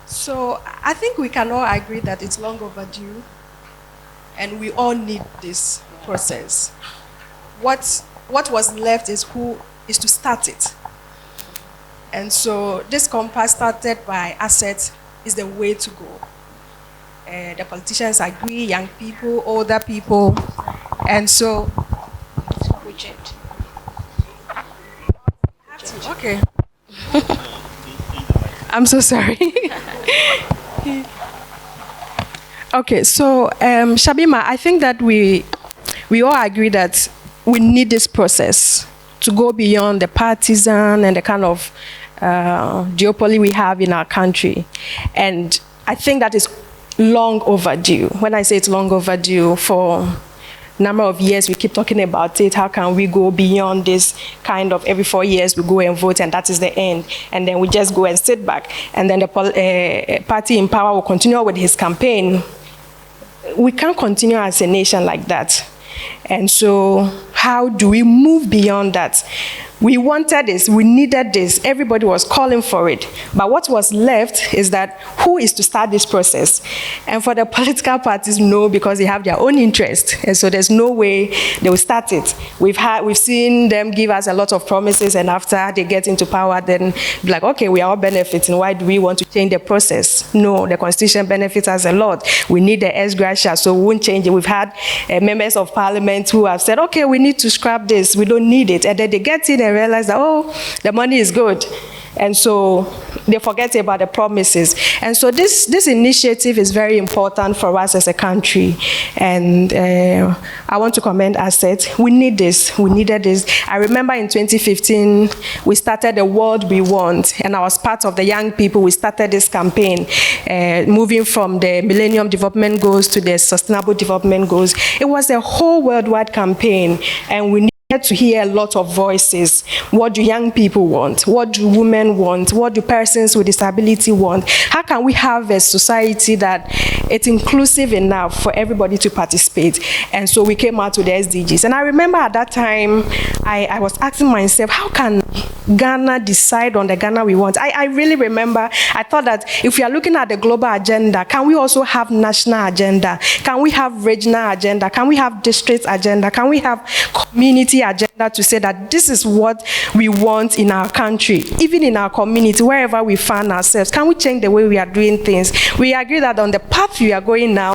So I think we can all agree that it's long overdue, and we all need this process. What was left is to start it. And so this compass started by ACET is the way to go. The politicians agree, young people, older people, and so. Okay. I'm so sorry. Okay, so Shabima, I think that we all agree that we need this process to go beyond the partisan and the kind of duopoly we have in our country. And I think that is long overdue. When I say it's long overdue, for number of years we keep talking about it. How can we go beyond this kind of every 4 years we go and vote and that is the end, and then we just go and sit back, and then the party in power will continue with his campaign? We can't continue as a nation like that. And so how do we move beyond that? We wanted this, we needed this, everybody was calling for it. But what was left is that who is to start this process? And for the political parties, no, because they have their own interest. And so there's no way they will start it. We've seen them give us a lot of promises, and after they get into power, then be like, okay, we are all benefiting. Why do we want to change the process? No, the Constitution benefits us a lot. We need the ex gratia, so we won't change it. We've had members of parliament who have said, okay, we need to scrap this. We don't need it. And then they get in and realize that, oh, the money is good. And so they forget about the promises. And so this initiative is very important for us as a country. And I want to commend ACET. We need this. We needed this. I remember in 2015, we started the World We Want. And I was part of the young people. We started this campaign, moving from the Millennium Development Goals to the Sustainable Development Goals. It was a whole worldwide campaign. And we to hear a lot of voices. What do young people want? What do women want? What do persons with disability want? How can we have a society that it's inclusive enough for everybody to participate? And so we came out with the SDGs. And I remember at that time, I was asking myself, how can Ghana decide on the Ghana we want? I really remember, I thought that if we are looking at the global agenda, can we also have national agenda? Can we have regional agenda? Can we have district agenda? Can we have community agenda to say that this is what we want in our country, even in our community, wherever we find ourselves? Can we change the way we are doing things? We agree that on the path we are going now,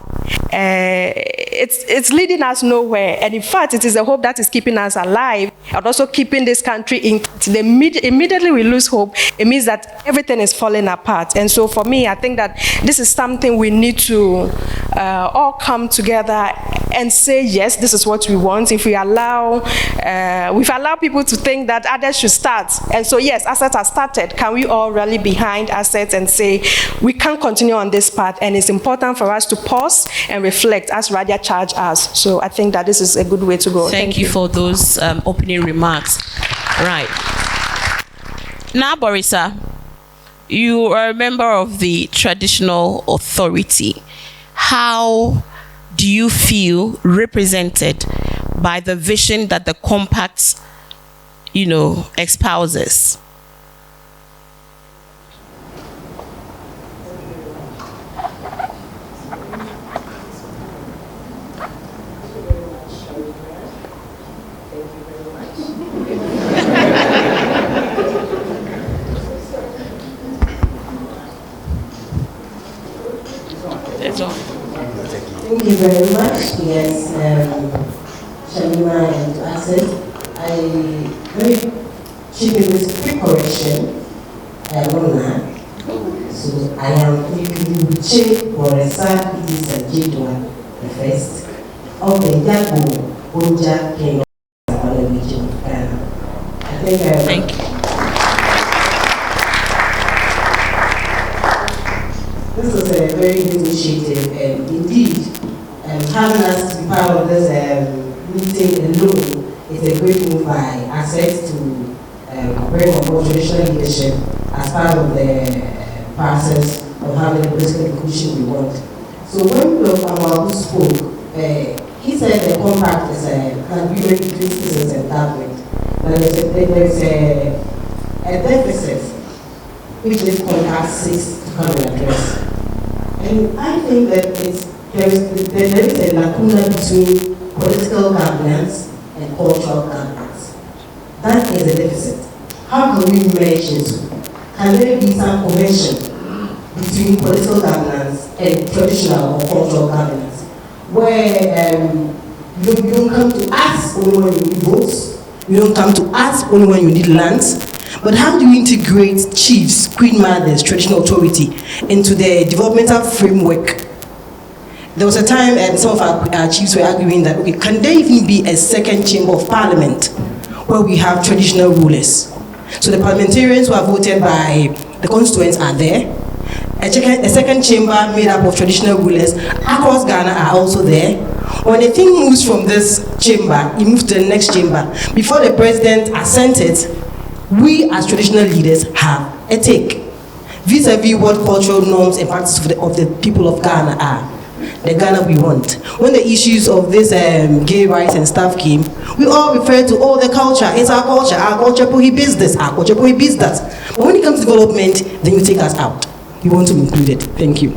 it's leading us nowhere. And in fact, it is the hope that is keeping us alive and also keeping this country in. Immediately we lose hope, it means that everything is falling apart. And so for me, I think that this is something we need to all come together and say, yes, this is what we want. If we allow people to think that others should start. And so yes, ACET has started. Can we all rally behind ACET and say, we can't continue on this path, and it's important for us to pause and reflect as Radia charged us. So I think that this is a good way to go. Thank you for those opening remarks. Right. Now, Borisa, you are a member of the traditional authority. How do you feel represented by the vision that the compact, espouses? Thank you very much. Yes, Shamima and ACET. Very cheaply with quick correction. So I am Uche Boresa, it is a J1, the first of the Jago Oja Kenya region of Ghana. Thank you. This was a very good initiative, and indeed, having us to be part of this meeting alone is a great move by ACET to bring on board traditional leadership as part of the process of having the political inclusion we want. So when Amoako spoke, he said the compact is an agreement between citizens and government. But there's a deficit which this compact seeks to come and address. And I think that there is a lacuna between political governance and cultural governance. That is a deficit. How can we merge the two? Can there be some connection between political governance and traditional or cultural governance, where you don't come to us only when you need votes, you don't come to us only when you need lands, but how do you integrate chiefs, queen mothers, traditional authority into the developmental framework? There was a time some of our chiefs were arguing that, okay, can there even be a second chamber of parliament where we have traditional rulers? So the parliamentarians who are voted by the constituents are there. A second chamber made up of traditional rulers across Ghana are also there. When the thing moves from this chamber, it moves to the next chamber. Before the president assented, we as traditional leaders have a take vis-a-vis what cultural norms and practices of the people of Ghana are. The Ghana we want. When the issues of this gay rights and stuff came, we all refer to, oh, the culture, it's our culture prohibits this, our culture prohibits that. But when it comes to development, then you take us out. You want to include it. Thank you.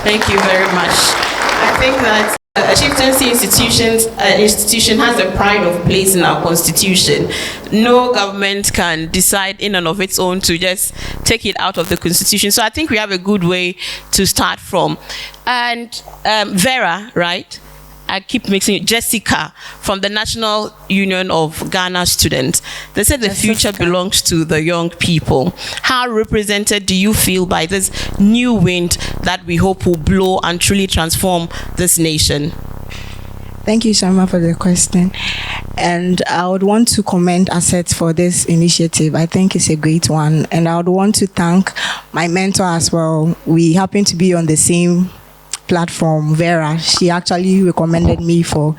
Thank you very much. I think that a chieftaincy institution has a pride of place in our constitution. No government can decide in and of its own to just take it out of the constitution. So I think we have a good way to start from. And Vera, right? I keep mixing it. Jessica from the National Union of Ghana Students. They said the future belongs to the young people. How represented do you feel by this new wind that we hope will blow and truly transform this nation? Thank you, Sharma, for the question. And I would want to commend ACET for this initiative. I think it's a great one. And I would want to thank my mentor as well. We happen to be on the same platform, Vera. She actually recommended me for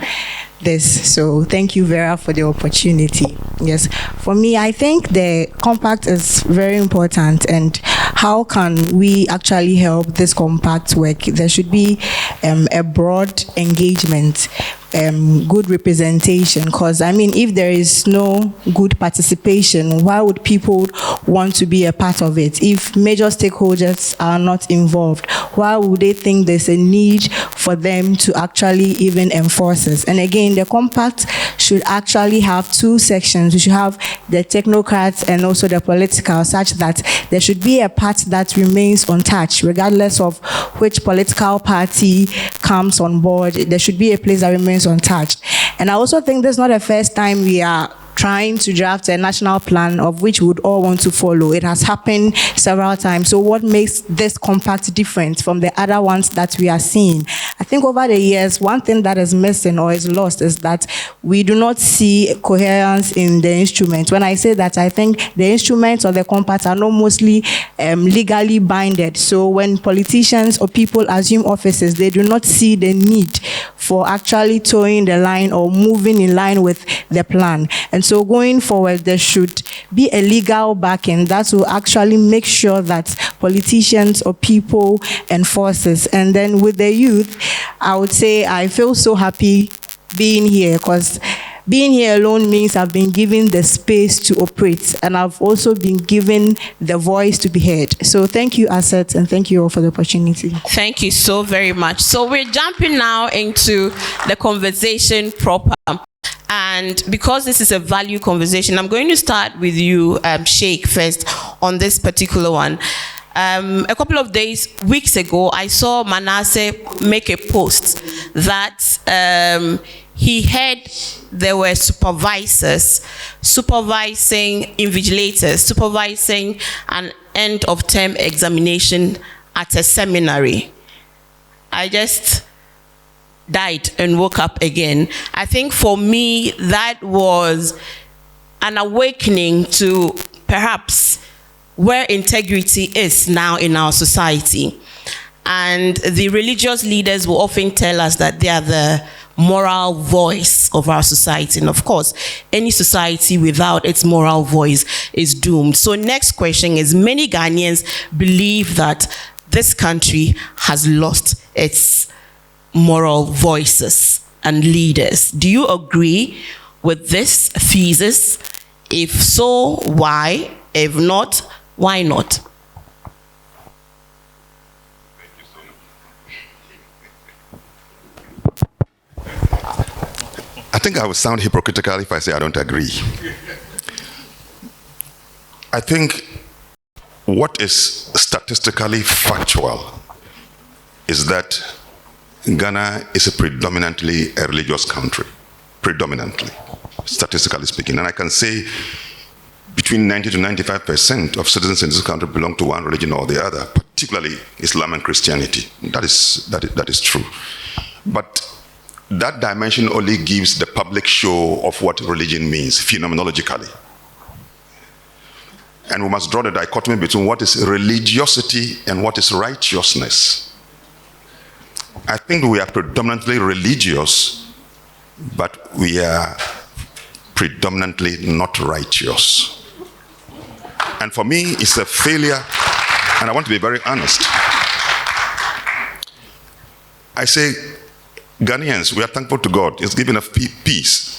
this. So thank you, Vera, for the opportunity. Yes, for me, I think the compact is very important. And how can we actually help this compact work? There should be a broad engagement, good representation, because I mean, if there is no good participation, why would people want to be a part of it? If major stakeholders are not involved, why would they think there's a need for them to actually even enforce this? And again, the compact should actually have two sections. We should have the technocrats and also the political, such that there should be a part that remains untouched, regardless of which political party comes on board. There should be a place that remains untouched. And I also think this is not the first time we are trying to draft a national plan of which we would all want to follow. It has happened several times. So what makes this compact different from the other ones that we are seeing? I think over the years, one thing that is missing or is lost is that we do not see coherence in the instrument. When I say that, I think the instruments of the compact are not mostly legally binded. So when politicians or people assume offices, they do not see the need for actually towing the line or moving in line with the plan. And so going forward, there should be a legal backing that will actually make sure that politicians or people enforce this. And then with the youth, I would say I feel so happy being here, because being here alone means I've been given the space to operate, and I've also been given the voice to be heard. So thank you, ACET, and thank you all for the opportunity. Thank you so very much. So we're jumping now into the conversation proper. And because this is a value conversation, I'm going to start with you, Sheikh, first on this particular one. A couple of weeks ago, I saw Manasseh make a post that he heard there were supervisors supervising invigilators, supervising an end of term examination at a seminary. I just died and woke up again. I think for me, that was an awakening to perhaps where integrity is now in our society. And the religious leaders will often tell us that they are the moral voice of our society. And of course, any society without its moral voice is doomed. So next question is, many Ghanaians believe that this country has lost its moral voices and leaders. Do you agree with this thesis? If so, why? If not, why not? I think I would sound hypocritical if I say I don't agree. I think what is statistically factual is that Ghana is a predominantly a religious country. Predominantly, statistically speaking. And I can say between 90 to 95% of citizens in this country belong to one religion or the other, particularly Islam and Christianity. That is true. But that dimension only gives the public show of what religion means phenomenologically. And we must draw the dichotomy between what is religiosity and what is righteousness. I think we are predominantly religious, but we are predominantly not righteous. And for me, it's a failure, and I want to be very honest. I say, Ghanaians, we are thankful to God. It's given us peace.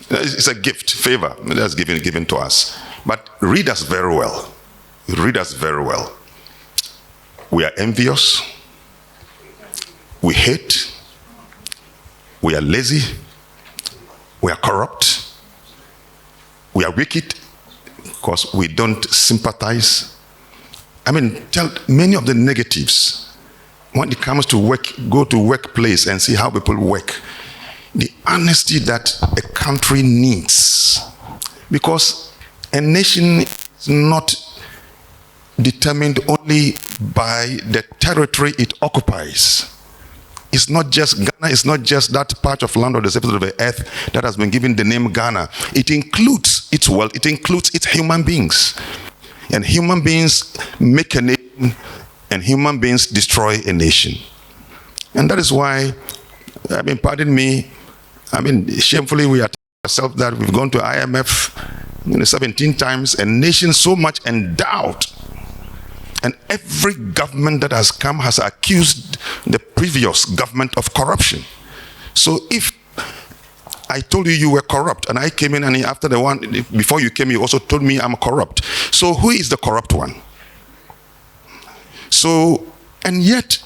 It's a gift, favor that's given to us. But read us very well. Read us very well. We are envious. We hate. We are lazy. We are corrupt. We are wicked because we don't sympathize. I mean, tell many of the negatives. When it comes to work, go to workplace and see how people work. The honesty that a country needs. Because a nation is not determined only by the territory it occupies. It's not just Ghana, it's not just that part of land or the surface of the earth that has been given the name Ghana. It includes its wealth, it includes its human beings. And human beings make a nation, and human beings destroy a nation. And that is why, I mean, pardon me, I mean, shamefully we are telling ourselves that we've gone to IMF 17 times, a nation so much endowed. And every government that has come has accused the previous government of corruption. So if I told you you were corrupt, and I came in, and after the one, before you came, you also told me I'm corrupt. So who is the corrupt one? So, and yet,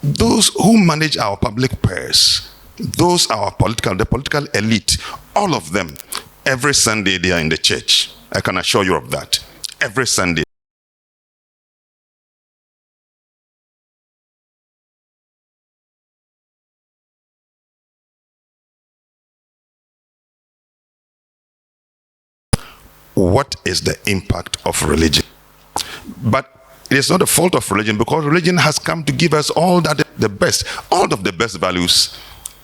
those who manage our public purse, those are the political elite, all of them, every Sunday they are in the church. I can assure you of that. Every Sunday. What is the impact of religion? But it is not the fault of religion, because religion has come to give us all that the best. All of the best values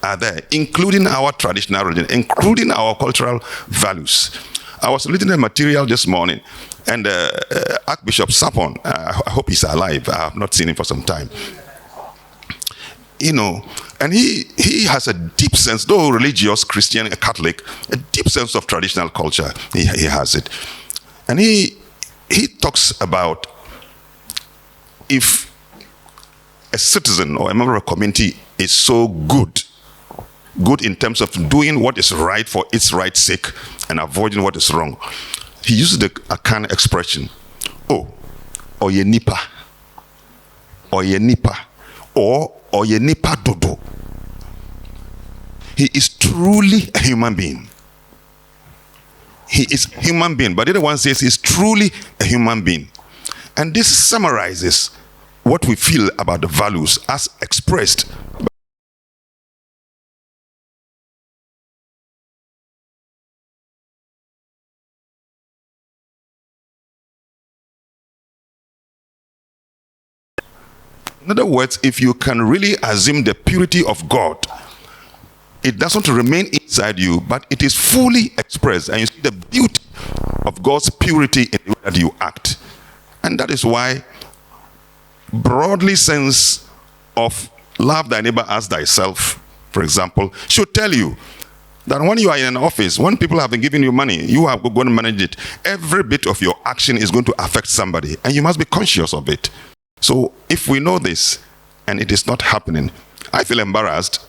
are there, including our traditional religion, including our cultural values. I was reading the material this morning, and Archbishop Sapon, I hope he's alive. I have not seen him for some time. You know, and he has a deep sense, though religious, Christian, a Catholic, a deep sense of traditional culture. He has it. And he talks about, if a citizen or a member of a community is so good in terms of doing what is right for its right sake and avoiding what is wrong, he uses a kind of expression, oye nipa, or ye nipa dodo. He is truly a human being. He is a human being, but the other one says he's truly a human being. And this summarizes what we feel about the values as expressed. In other words, if you can really assume the purity of God, it doesn't remain inside you, but it is fully expressed, and you see the beauty of God's purity in the way that you act. And that is why broadly sense of love thy neighbor as thyself for example, should tell you that when you are in an office, when people have been giving you money, you are going to manage it. Every bit of your action is going to affect somebody, and you must be conscious of it. So if we know this, and it is not happening, I feel embarrassed.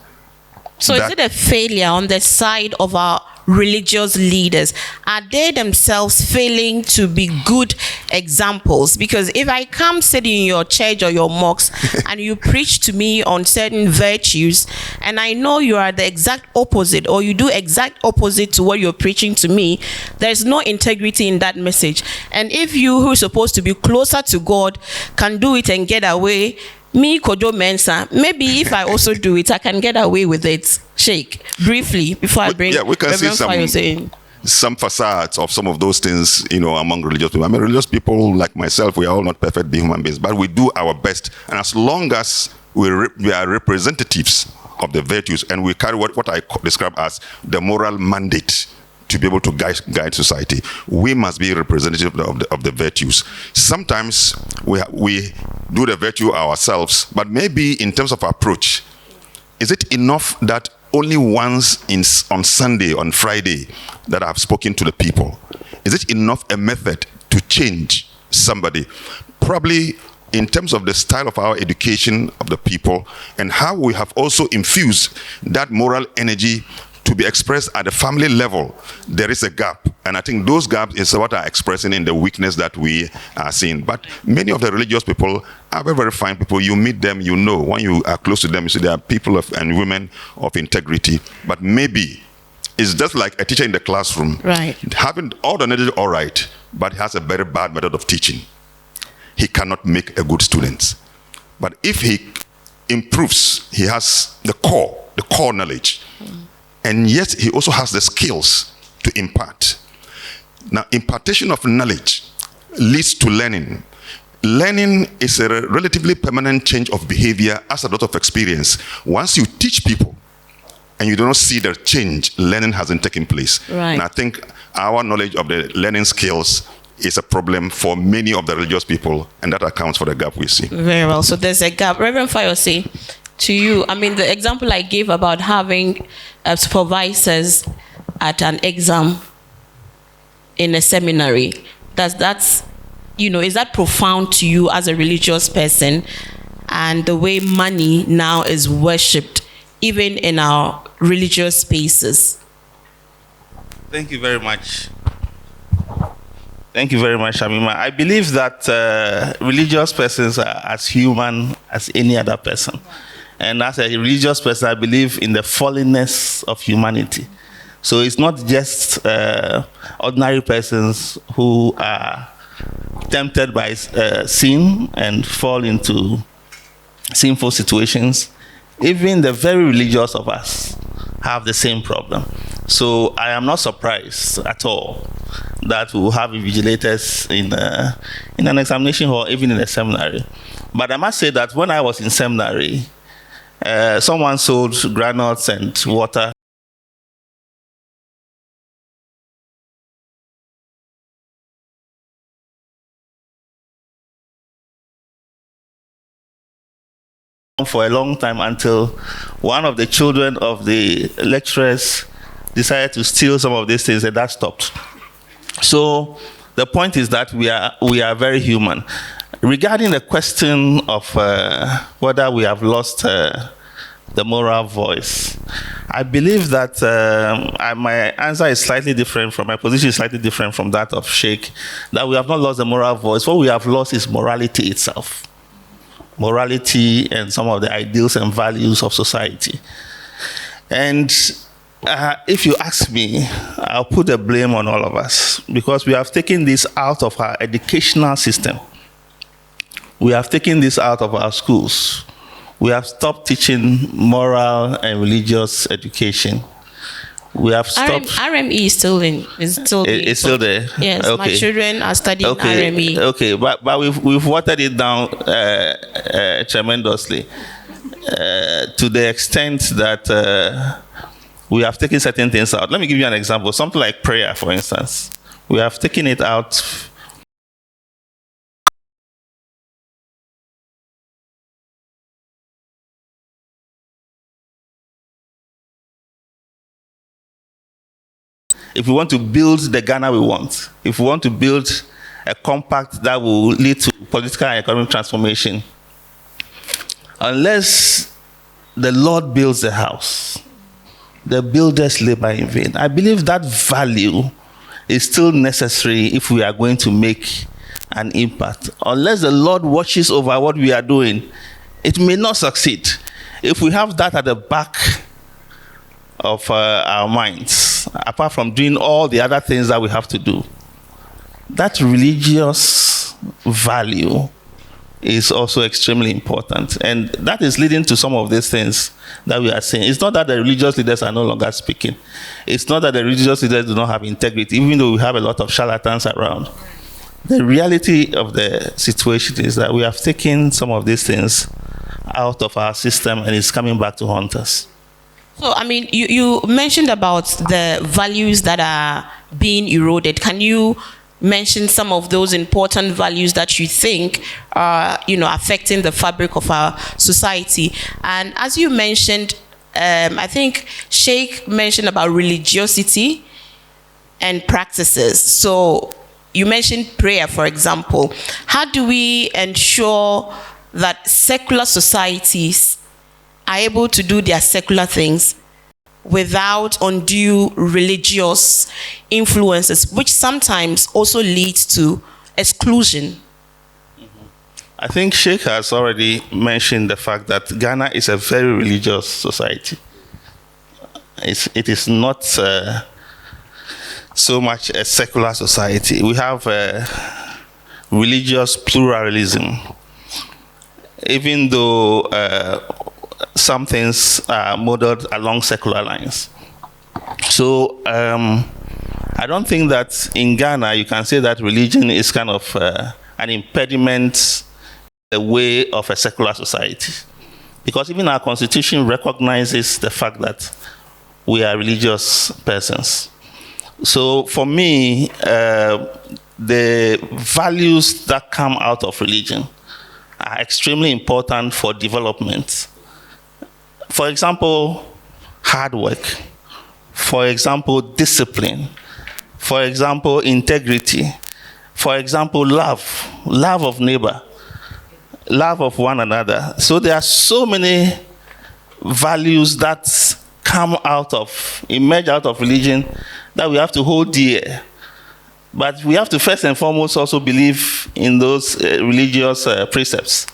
So is it a failure on the side of our religious leaders? Are they themselves failing to be good examples? Because if I come sit in your church or your mosque and you preach to me on certain virtues, and I know you are the exact opposite, or you do exact opposite to what you're preaching to me, there's no integrity in that message. And if you who are supposed to be closer to God can do it and get away, me, Kojo Mensa, maybe if I also do it, I can get away with it. Sheikh, briefly, before I bring we can see some facades of some of those things, among religious people. I mean, religious people like myself, we are all not perfect human beings, but we do our best. And as long as we are representatives of the virtues, and we carry what I describe as the moral mandate to be able to guide society, we must be representative of the virtues. Sometimes we do the virtue ourselves, but maybe in terms of approach, is it enough that only once on Sunday, on Friday, that I've spoken to the people? Is it enough a method to change somebody? Probably in terms of the style of our education of the people, and how we have also infused that moral energy to be expressed at the family level, there is a gap. And I think those gaps is what are expressing in the weakness that we are seeing. But many of the religious people are very, very fine people. You meet them, when you are close to them, you see they are people and women of integrity. But maybe it's just like a teacher in the classroom. Right. Having all the knowledge, all right, but he has a very bad method of teaching. He cannot make a good student. But if he improves, he has the core knowledge. And yet he also has the skills to impart. Now, impartation of knowledge leads to learning. Learning is a relatively permanent change of behavior as a result of experience. Once you teach people and you do not see the change, learning hasn't taken place. Right. And I think our knowledge of the learning skills is a problem for many of the religious people, and that accounts for the gap we see. Very well. So there's a gap. Reverend Fayose, to you, I mean, the example I gave about having supervisors at an exam in a seminary, is that profound to you as a religious person, and the way money now is worshipped even in our religious spaces? Thank you very much. Thank you very much, Shamima. I believe that religious persons are as human as any other person. And as a religious person, I believe in the fallenness of humanity. So it's not just ordinary persons who are tempted by sin and fall into sinful situations. Even the very religious of us have the same problem. So I am not surprised at all that we will have invigilators in an examination hall, even in a seminary. But I must say that when I was in seminary, someone sold granules and water. For a long time, until one of the children of the lecturers decided to steal some of these things, and that stopped. So the point is that we are very human. Regarding the question of whether we have lost the moral voice, I believe that my answer is slightly different from, my position is slightly different from that of Sheikh, that we have not lost the moral voice. What we have lost is morality itself. Morality and some of the ideals and values of society. And if you ask me, I'll put the blame on all of us, because we have taken this out of our educational system. We have taken this out of our schools. We have stopped teaching moral and religious education. We have stopped. RME is still in. It's still there. Yes, okay. My children are studying RME. Okay, but we've watered it down tremendously to the extent that we have taken certain things out. Let me give you an example. Something like prayer, for instance. We have taken it out. if we want to build the Ghana we want, if we want to build a compact that will lead to political and economic transformation, unless the Lord builds the house, the builders labor in vain. I believe that value is still necessary if we are going to make an impact. Unless the Lord watches over what we are doing, it may not succeed. If we have that at the back of our minds, apart from doing all the other things that we have to do, that religious value is also extremely important. And that is leading to some of these things that we are saying. It's not that the religious leaders are no longer speaking. It's not that the religious leaders do not have integrity, even though we have a lot of charlatans around. The reality of the situation is that we have taken some of these things out of our system and it's coming back to haunt us. So, I mean, you mentioned about the values that are being eroded. Can you mention some of those important values that you think are, affecting the fabric of our society? And as you mentioned, I think Sheikh mentioned about religiosity and practices. So you mentioned prayer, for example. How do we ensure that secular societies are able to do their secular things without undue religious influences, which sometimes also leads to exclusion? I think Sheikh has already mentioned the fact that Ghana is a very religious society. It is not so much a secular society. We have religious pluralism, even though some things are modeled along secular lines. So I don't think that in Ghana you can say that religion is kind of an impediment in the way of a secular society. Because even our constitution recognizes the fact that we are religious persons. So for me, the values that come out of religion are extremely important for development. For example, hard work. For example, discipline. For example, integrity. For example, love of neighbor, love of one another. So there are so many values that emerge out of religion that we have to hold dear. But we have to first and foremost also believe in those religious precepts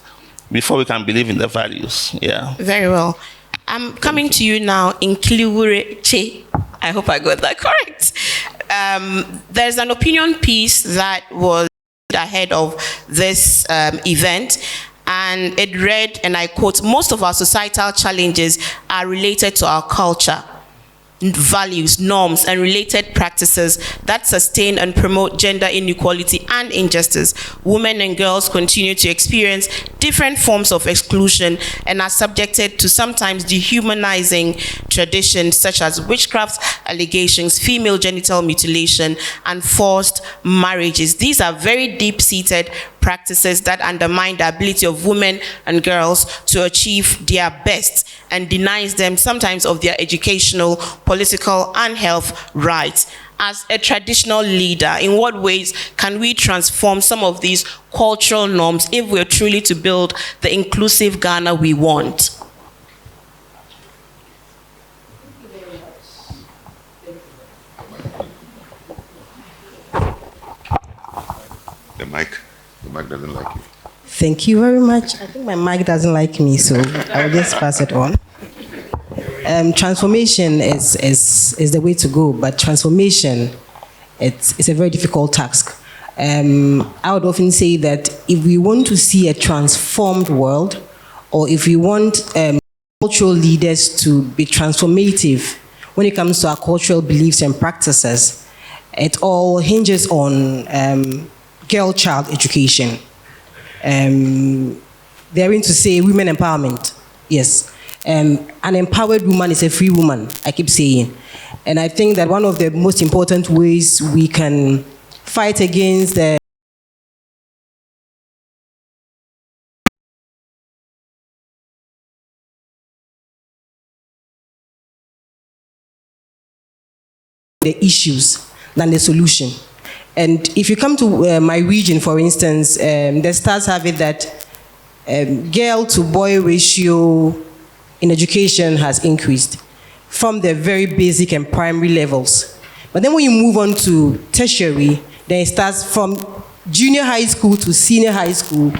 before we can believe in the values. Yeah. Very well. I'm coming to you now in Kliwureche. I hope I got that correct. There's an opinion piece that was ahead of this event, and it read, and I quote, "Most of our societal challenges are related to our culture, values, norms, and related practices that sustain and promote gender inequality and injustice. Women and girls continue to experience different forms of exclusion and are subjected to sometimes dehumanizing traditions such as witchcraft allegations, female genital mutilation, and forced marriages. These are very deep-seated practices that undermine the ability of women and girls to achieve their best and denies them sometimes of their educational, political, and health rights. As a traditional leader, in what ways can we transform some of these cultural norms if we're truly to build the inclusive Ghana we want?" The mic doesn't like you. Thank you very much. I think my mic doesn't like me, so I'll just pass it on. Transformation is the way to go, but transformation, it's a very difficult task. I would often say that if we want to see a transformed world, or if we want cultural leaders to be transformative when it comes to our cultural beliefs and practices, it all hinges on girl-child education. They're going to say women empowerment. Yes. An empowered woman is a free woman, I keep saying. And I think that one of the most important ways we can fight against the the issues than the solution. And if you come to my region, for instance, the stats have it that girl to boy ratio in education has increased from the very basic and primary levels. But then when you move on to tertiary, then it starts from junior high school to senior high school,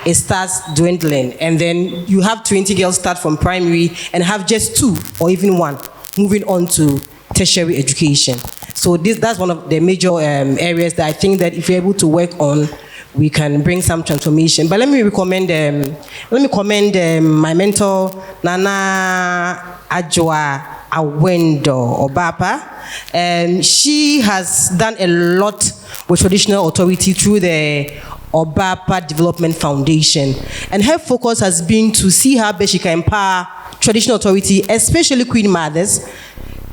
it starts dwindling. And then you have 20 girls start from primary and have just 2 or even 1 moving on to tertiary education. So that's one of the major areas that I think that if you're able to work on, we can bring some transformation. But let me commend my mentor, Nana Adjoa Awendo Obapa. She has done a lot with traditional authority through the Obapa Development Foundation. And her focus has been to see how best she can empower traditional authority, especially Queen Mothers,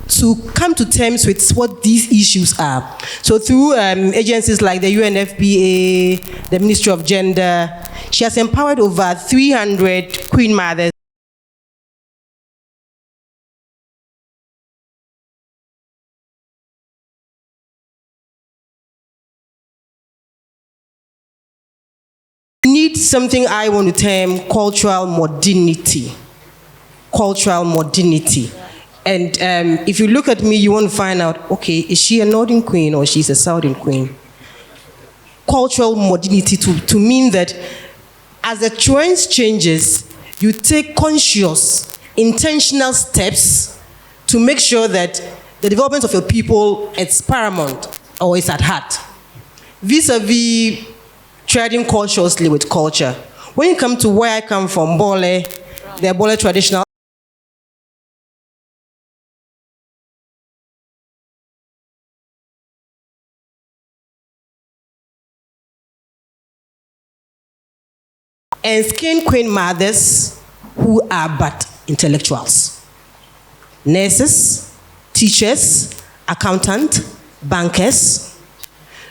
to come to terms with what these issues are. So through agencies like the UNFPA, the Ministry of Gender, she has empowered over 300 Queen Mothers need something I want to term cultural modernity. Cultural modernity. And if you look at me, you want to find out, okay, is she a Northern Queen or she's a Southern Queen? Cultural modernity to mean that as the trends changes, you take conscious, intentional steps to make sure that the development of your people is paramount or is at heart. Vis-a-vis trading cautiously with culture. When you come to where I come from, Bole, the Bole traditional and skin Queen Mothers who are but intellectuals. Nurses, teachers, accountants, bankers.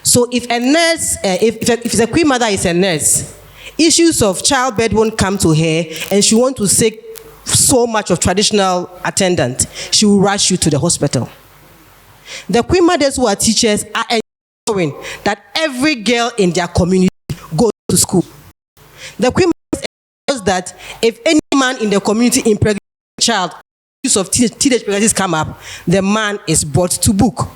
So if a nurse, if the Queen Mother is a nurse, issues of childbirth won't come to her and she wants to seek so much of traditional attendant, she will rush you to the hospital. The Queen Mothers who are teachers are ensuring that every girl in their community goes to school. The Queen Mother ensures that if any man in the community impregnates a child, issues of teenage pregnancies come up, the man is brought to book.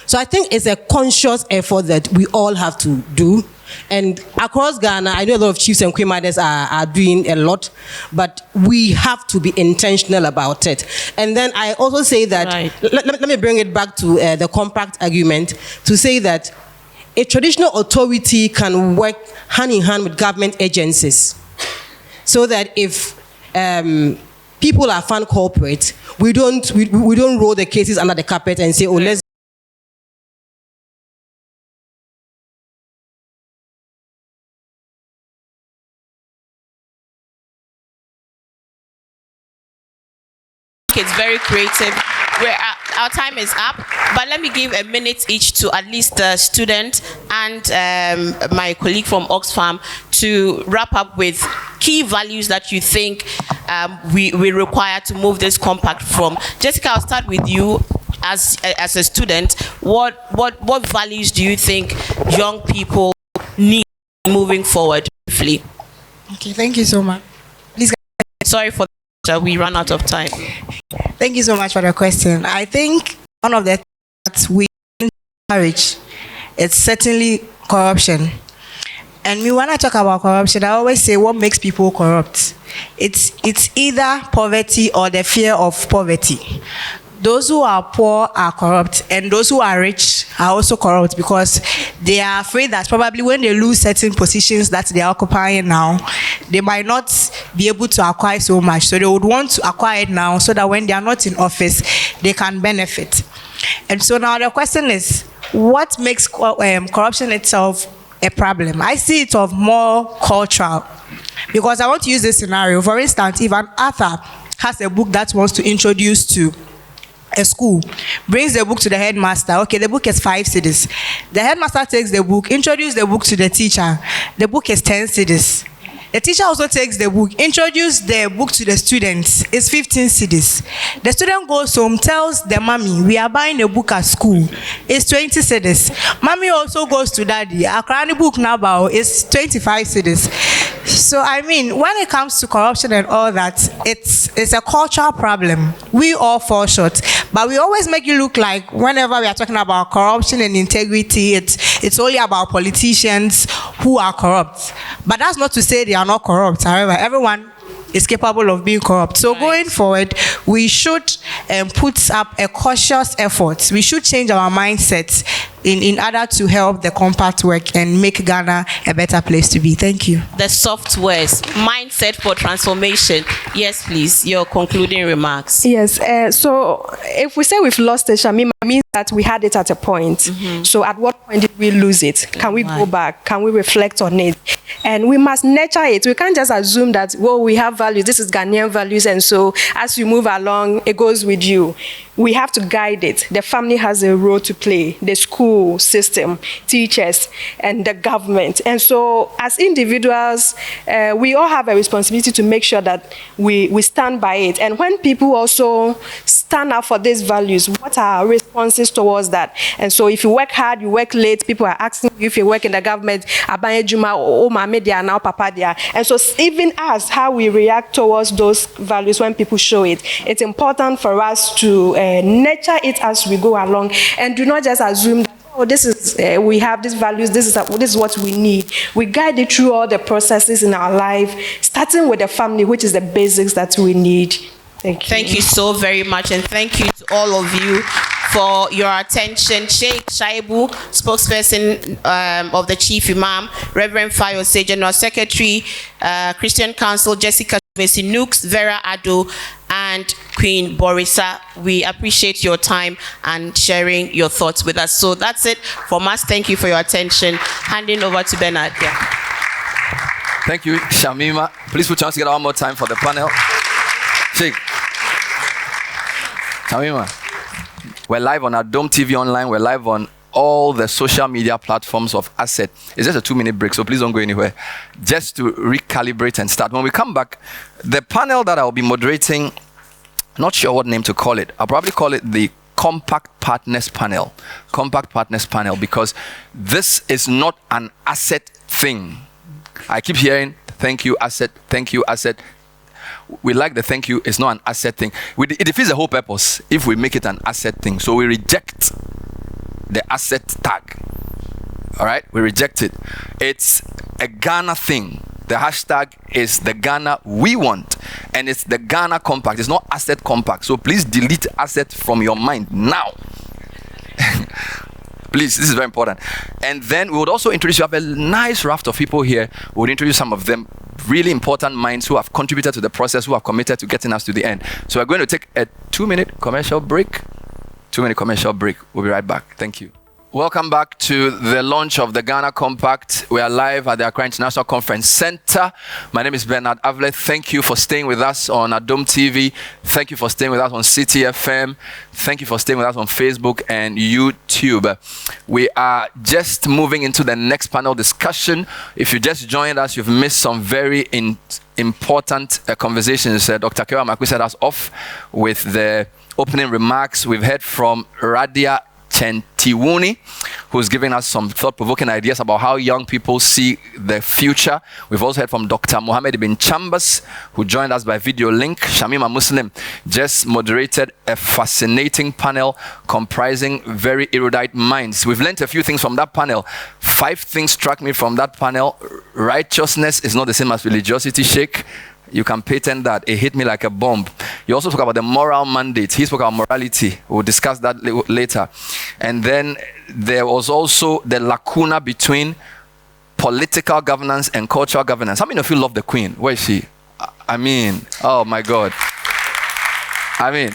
So I think it's a conscious effort that we all have to do. And across Ghana, I know a lot of chiefs and Queen Mothers are doing a lot, but we have to be intentional about it. And then I also say that, right. let me bring it back to the compact argument, to say that a traditional authority can work hand in hand with government agencies, so that if people are found culprit, we don't roll the cases under the carpet and say, oh, let's it's very creative. Our time is up, but let me give a minute each to at least the student and my colleague from Oxfam to wrap up with key values that you think we require to move this compact from. Jessica, I'll start with you. As a student, what values do you think young people need moving forward? Briefly. Okay, thank you so much. Please. Sorry for that, we run out of time. Thank you so much for the question. I think one of the things that we encourage is certainly corruption. And when I talk about corruption, I always say what makes people corrupt. It's either poverty or the fear of poverty. Those who are poor are corrupt, and those who are rich are also corrupt because they are afraid that probably when they lose certain positions that they are occupying now, they might not be able to acquire so much. So they would want to acquire it now so that when they are not in office, they can benefit. And so now the question is, what makes corruption itself a problem? I see it of more cultural, because I want to use this scenario. For instance, if an author has a book that wants to introduce to a school, brings the book to the headmaster. Okay, the book is 5 cedis. The headmaster takes the book, introduces the book to the teacher. The book is 10 cedis. The teacher also takes the book, introduce the book to the students. It's 15 cedis. The student goes home, tells the mommy, we are buying a book at school. It's 20 cedis. Mommy also goes to daddy. Our Quranic book now is 25 cedis. So I mean, when it comes to corruption and all that, it's a cultural problem. We all fall short, but we always make it look like whenever we are talking about corruption and integrity, it's only about politicians who are corrupt. But that's not to say they are not corrupt. However, everyone is capable of being corrupt. So going forward, we should put up a cautious effort. We should change our mindset in order to help the compact work and make Ghana a better place to be. Thank you. The softwares, mindset for transformation. Yes, please, your concluding remarks. Yes, so if we say we've lost it, Shamima, means that we had it at a point. So at what point did we lose it? Can we go back? Can we reflect on it? And we must nurture it. We can't just assume that, well, we have values, this is Ghanaian values, and so as you move along, it goes with you. We have to guide it. The family has a role to play, the school system, teachers, and the government. And so as individuals, we all have a responsibility to make sure that we stand by it. And when people also stand up for these values, what are our responses towards that? And so if you work hard, you work late, people are asking you if you work in the government, now papa dia. And so even us, how we react towards those values when people show it, it's important for us to nurture it as we go along, and do not just assume that, oh, this is we have these values, this is what we need. We guide it through all the processes in our life, starting with the family, which is the basics that we need. Thank you. Thank you so very much, and thank you to all of you for your attention. Sheikh Shaibu, spokesperson of the Chief Imam, Reverend Fayose, General Secretary, Christian Council, Jessica Nooks, Vera Ado, and Queen Borisa. We appreciate your time and sharing your thoughts with us. So that's it from us. Thank you for your attention. Handing over to Bernard. Yeah. Thank you, Shamima. Please put your hands together one more time for the panel. Sheikh. Shamima. We're live on our Dome TV online. We're live on all the social media platforms of ACET. It's just a 2-minute break, so please don't go anywhere. Just to recalibrate and start. When we come back, the panel that I'll be moderating, not sure what name to call it. I'll probably call it the Compact Partners Panel. Compact Partners Panel, because this is not an ACET thing. I keep hearing, thank you, ACET, thank you, ACET. We like the thank you, it's not an ACET thing. It defeats the whole purpose if we make it an ACET thing. So we reject the ACET tag. All right, we reject it. It's a Ghana thing. The hashtag is the Ghana we want, and it's the Ghana Compact. It's not ACET Compact. So please delete ACET from your mind now. Please, this is very important. And then we would also introduce, you have a nice raft of people here. We would introduce some of them, really important minds who have contributed to the process, who have committed to getting us to the end. So we're going to take a 2-minute commercial break. 2-minute commercial break. We'll be right back. Thank you. Welcome back to the launch of the Ghana Compact. We are live at the Accra International Conference Center. My name is Bernard Avlet. Thank you for staying with us on Adom TV. Thank you for staying with us on City FM. Thank you for staying with us on Facebook and YouTube. We are just moving into the next panel discussion. If you just joined us, you've missed some very important conversations. Dr. Amoako set us off with the opening remarks. We've heard from Radia Chentiwuni, who's giving us some thought-provoking ideas about how young people see the future. We've also heard from Dr. Mohammed Ibn Chambers, who joined us by video link. Shamima Muslim just moderated a fascinating panel comprising very erudite minds. We've learned a few things from that panel. 5 things struck me from that panel. Righteousness is not the same as religiosity, Sheikh. You can patent that. It hit me like a bomb. You also spoke about the moral mandate. He spoke about morality. We'll discuss that later. And then there was also the lacuna between political governance and cultural governance. How many of you love the Queen? Where is she? I mean, oh my God. I mean,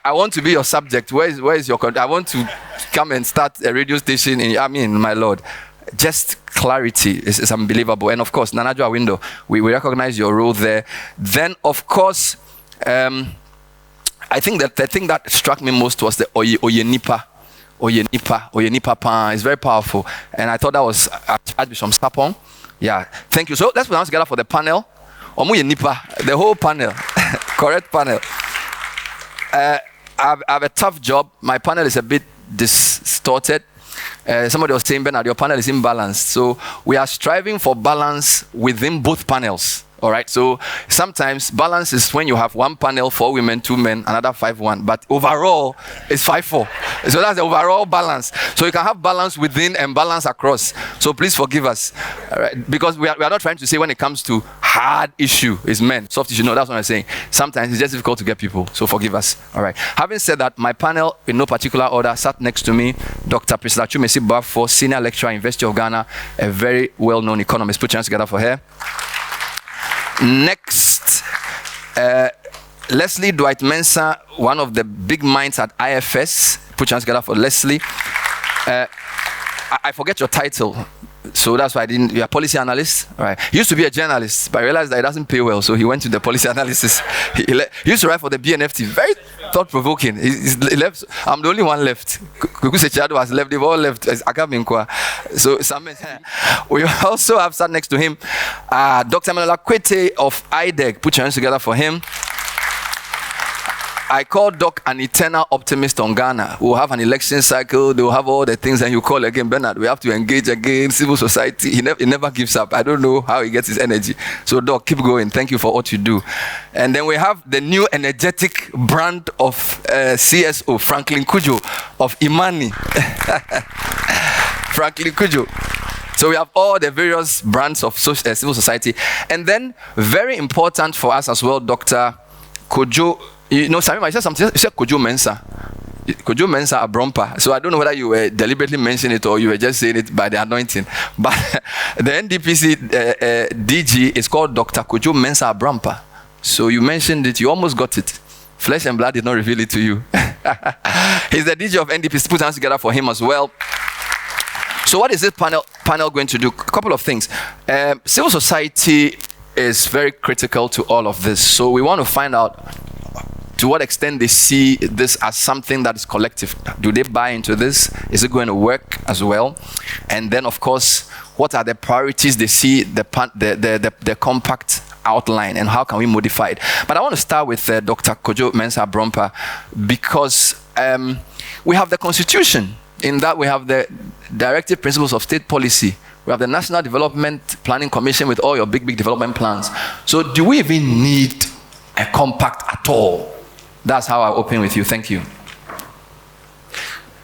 I want to be your subject. Where is your country? I want to come and start a radio station. My Lord. Just clarity is unbelievable. And of course, Nanajua Window, we recognize your role there. Then, of course, I think that the thing that struck me most was the Oyenipa Pan. It's very powerful. And I thought that was Archbishop Sapong, Yeah, thank you. So let's put our hands together for the panel. The whole panel. Correct panel. I have a tough job. My panel is a bit distorted. Somebody was saying, Bernard, your panel is imbalanced. So we are striving for balance within both panels. All right. So sometimes balance is when you have one panel, 4 women, 2 men, another 5-1. But overall, it's 5-4. So that's the overall balance. So you can have balance within and balance across. So please forgive us. All right? Because we are not trying to say when it comes to hard issue is men, soft issue. No, that's what I'm saying. Sometimes it's just difficult to get people. So forgive us. All right. Having said that, my panel, in no particular order, sat next to me, Dr. Priscilla Chumesi Bafo, Senior Lecturer, University of Ghana, a very well-known economist. Put your hands together for her. Next, Leslie Dwight Mensah, one of the big minds at IFS. Put your hands together for Leslie. I forget your title, so that's why I didn't. You're a policy analyst, all right? He used to be a journalist, but I realized that it doesn't pay well, so he went to the policy analysis. He used to write for the BNFT. Very thought-provoking. He left. I'm the only one left. Kuku Sechado has left. They've all left. So we also have sat next to him, Dr. Manuela Kwete of IDEC. Put your hands together for him. I call Doc an eternal optimist on Ghana. We'll have an election cycle. They will have all the things, and you call again, Bernard, we have to engage again, civil society. He never gives up. I don't know how he gets his energy. So, Doc, keep going. Thank you for what you do. And then we have the new energetic brand of CSO, Franklin Kujo of Imani. Franklin Kujo. So we have all the various brands of civil society. And then, very important for us as well, Dr. Kojo. You know, Samima, I said something. You said Kojo Mensah. Kojo Mensah Abrompa. So I don't know whether you were deliberately mentioning it or you were just saying it by the anointing. But the NDPC DG is called Dr. Kojo Mensah Abrompa. So you mentioned it. You almost got it. Flesh and blood did not reveal it to you. He's the DG of NDPC. Put hands together for him as well. So what is this panel going to do? A couple of things. Civil society is very critical to all of this. So we want to find out to what extent they see this as something that is collective. Do they buy into this? Is it going to work as well? And then, of course, what are the priorities they see the compact outline, and how can we modify it? But I want to start with Dr. Kojo Mensah Abrompa, because we have the Constitution. In that, we have the Directive Principles of State Policy. We have the National Development Planning Commission with all your big development plans. So do we even need a compact at all? That's how I open with you. Thank you.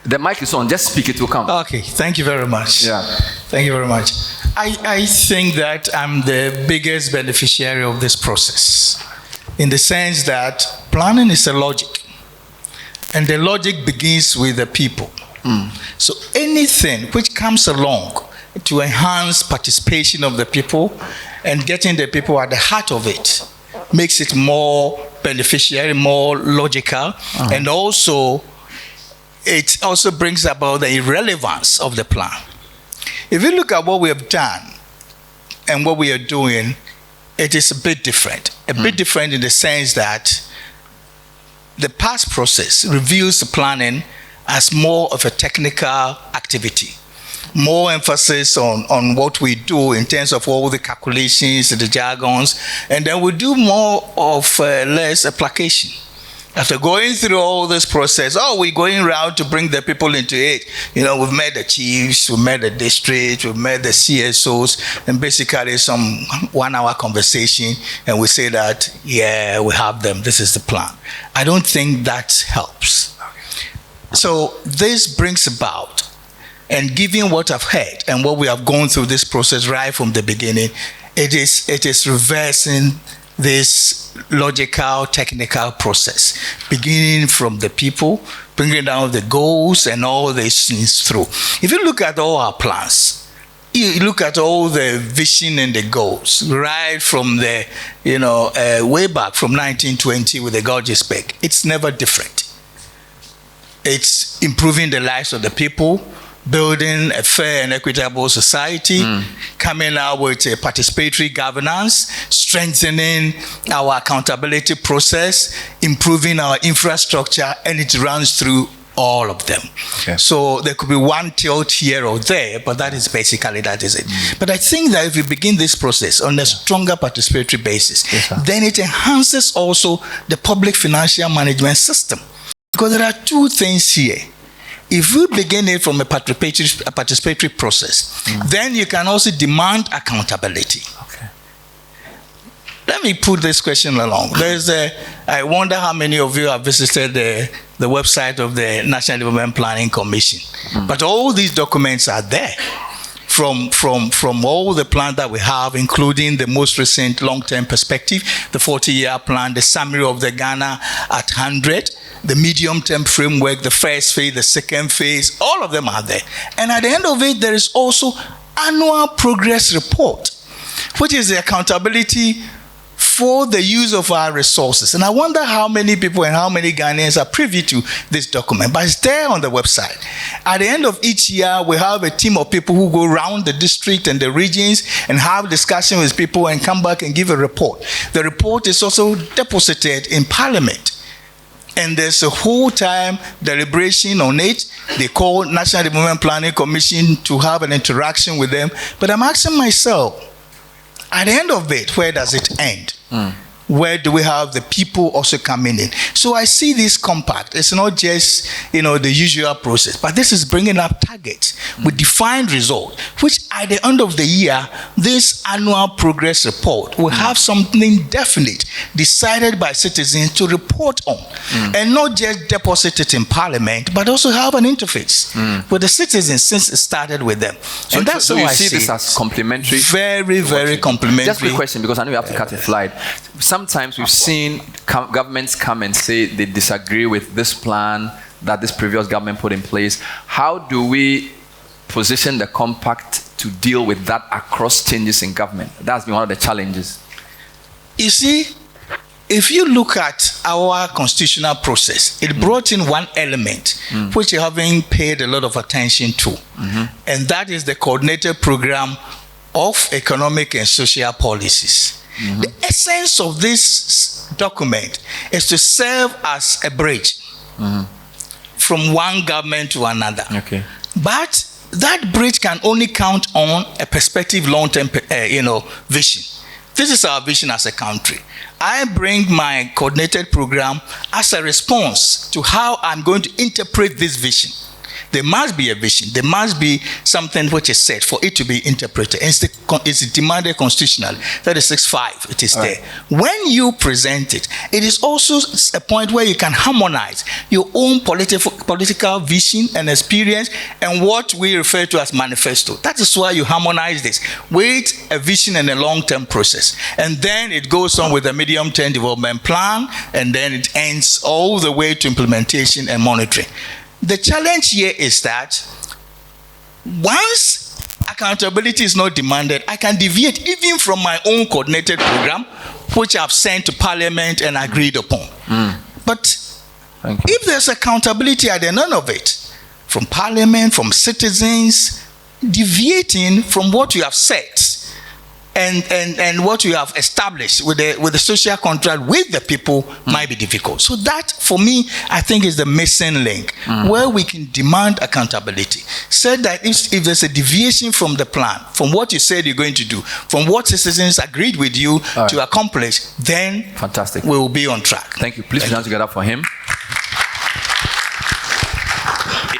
The mic is on. Just speak, it will come. Okay. Thank you very much. Yeah. Thank you very much. I think that I'm the biggest beneficiary of this process, in the sense that planning is a logic, and the logic begins with the people. So anything which comes along to enhance participation of the people and getting the people at the heart of it makes it more beneficiary, more logical, and also it also brings about the irrelevance of the plan. If you look at what we have done and what we are doing, it is a bit different. A bit different in the sense that the past process reviews the planning as more of a technical activity. More emphasis on what we do in terms of all the calculations, the jargons, and then we do more of less application. After going through all this process, we're going around to bring the people into it. You know, we've met the chiefs, we've met the district, we've met the CSOs, and basically some 1 hour conversation, and we say that, yeah, we have them, this is the plan. I don't think that helps. So this brings about, and given what I've heard and what we have gone through this process right from the beginning, it is reversing this logical, technical process, beginning from the people, bringing down the goals and all these things through. If you look at all our plans, you look at all the vision and the goals, right from the, way back from 1920 with the Gorgeous Peg, it's never different. It's improving the lives of the people, building a fair and equitable society, coming out with a participatory governance, strengthening our accountability process, improving our infrastructure, and it runs through all of them. Okay. So there could be one tilt here or there, but that is it. But I think that if we begin this process on a stronger participatory basis, then it enhances also the public financial management system. Because there are two things here. If we begin it from a participatory process, then you can also demand accountability. Okay. Let me put this question along. I wonder how many of you have visited the website of the National Development Planning Commission. But all these documents are there from all the plans that we have, including the most recent long-term perspective, the 40-year plan, the summary of the Ghana at 100, the medium-term framework, the first phase, the second phase, all of them are there. And at the end of it, there is also annual progress report, which is the accountability for the use of our resources. And I wonder how many people and how many Ghanaians are privy to this document, but it's there on the website. At the end of each year, we have a team of people who go around the district and the regions and have discussion with people and come back and give a report. The report is also deposited in Parliament. And there's a whole time deliberation on it. They call National Development Planning Commission to have an interaction with them. But I'm asking myself, at the end of it, where does it end? Where do we have the people also coming in? So I see this compact. It's not just, the usual process, but this is bringing up targets with defined results, which at the end of the year, this annual progress report will have something definite decided by citizens to report on, and not just deposit it in Parliament, but also have an interface with the citizens since it started with them. And that's so how you I see this as complementary? Very, very complementary. Just a quick question, because I know you have to cut a slide. Sometimes we've seen governments come and say they disagree with this plan that this previous government put in place. How do we position the compact to deal with that across changes in government? That's been one of the challenges. You see, if you look at our constitutional process, it brought in one element which you haven't paid a lot of attention to, and that is the coordinated program of economic and social policies. The essence of this document is to serve as a bridge from one government to another. Okay. But that bridge can only count on a perspective, long-term, vision. This is our vision as a country. I bring my coordinated program as a response to how I'm going to interpret this vision. There must be a vision. There must be something which is set for it to be interpreted. It's demanded constitutionally. 36.5, it is there. When you present it, it is also a point where you can harmonize your own political vision and experience and what we refer to as manifesto. That is why you harmonize this with a vision and a long-term process. And then it goes on with a medium-term development plan, and then it ends all the way to implementation and monitoring. The challenge here is that once accountability is not demanded, I can deviate even from my own coordinated program, which I've sent to Parliament and agreed upon. But if there's accountability at the end of it, from Parliament, from citizens, deviating from what you have set and what you have established with the social contract with the people might be difficult. So that, for me, I think is the missing link, where we can demand accountability. Said that if there's a deviation from the plan, from what you said you're going to do, from what citizens agreed with you to accomplish, then fantastic, we will be on track. Thank you. Please put your hands together for him.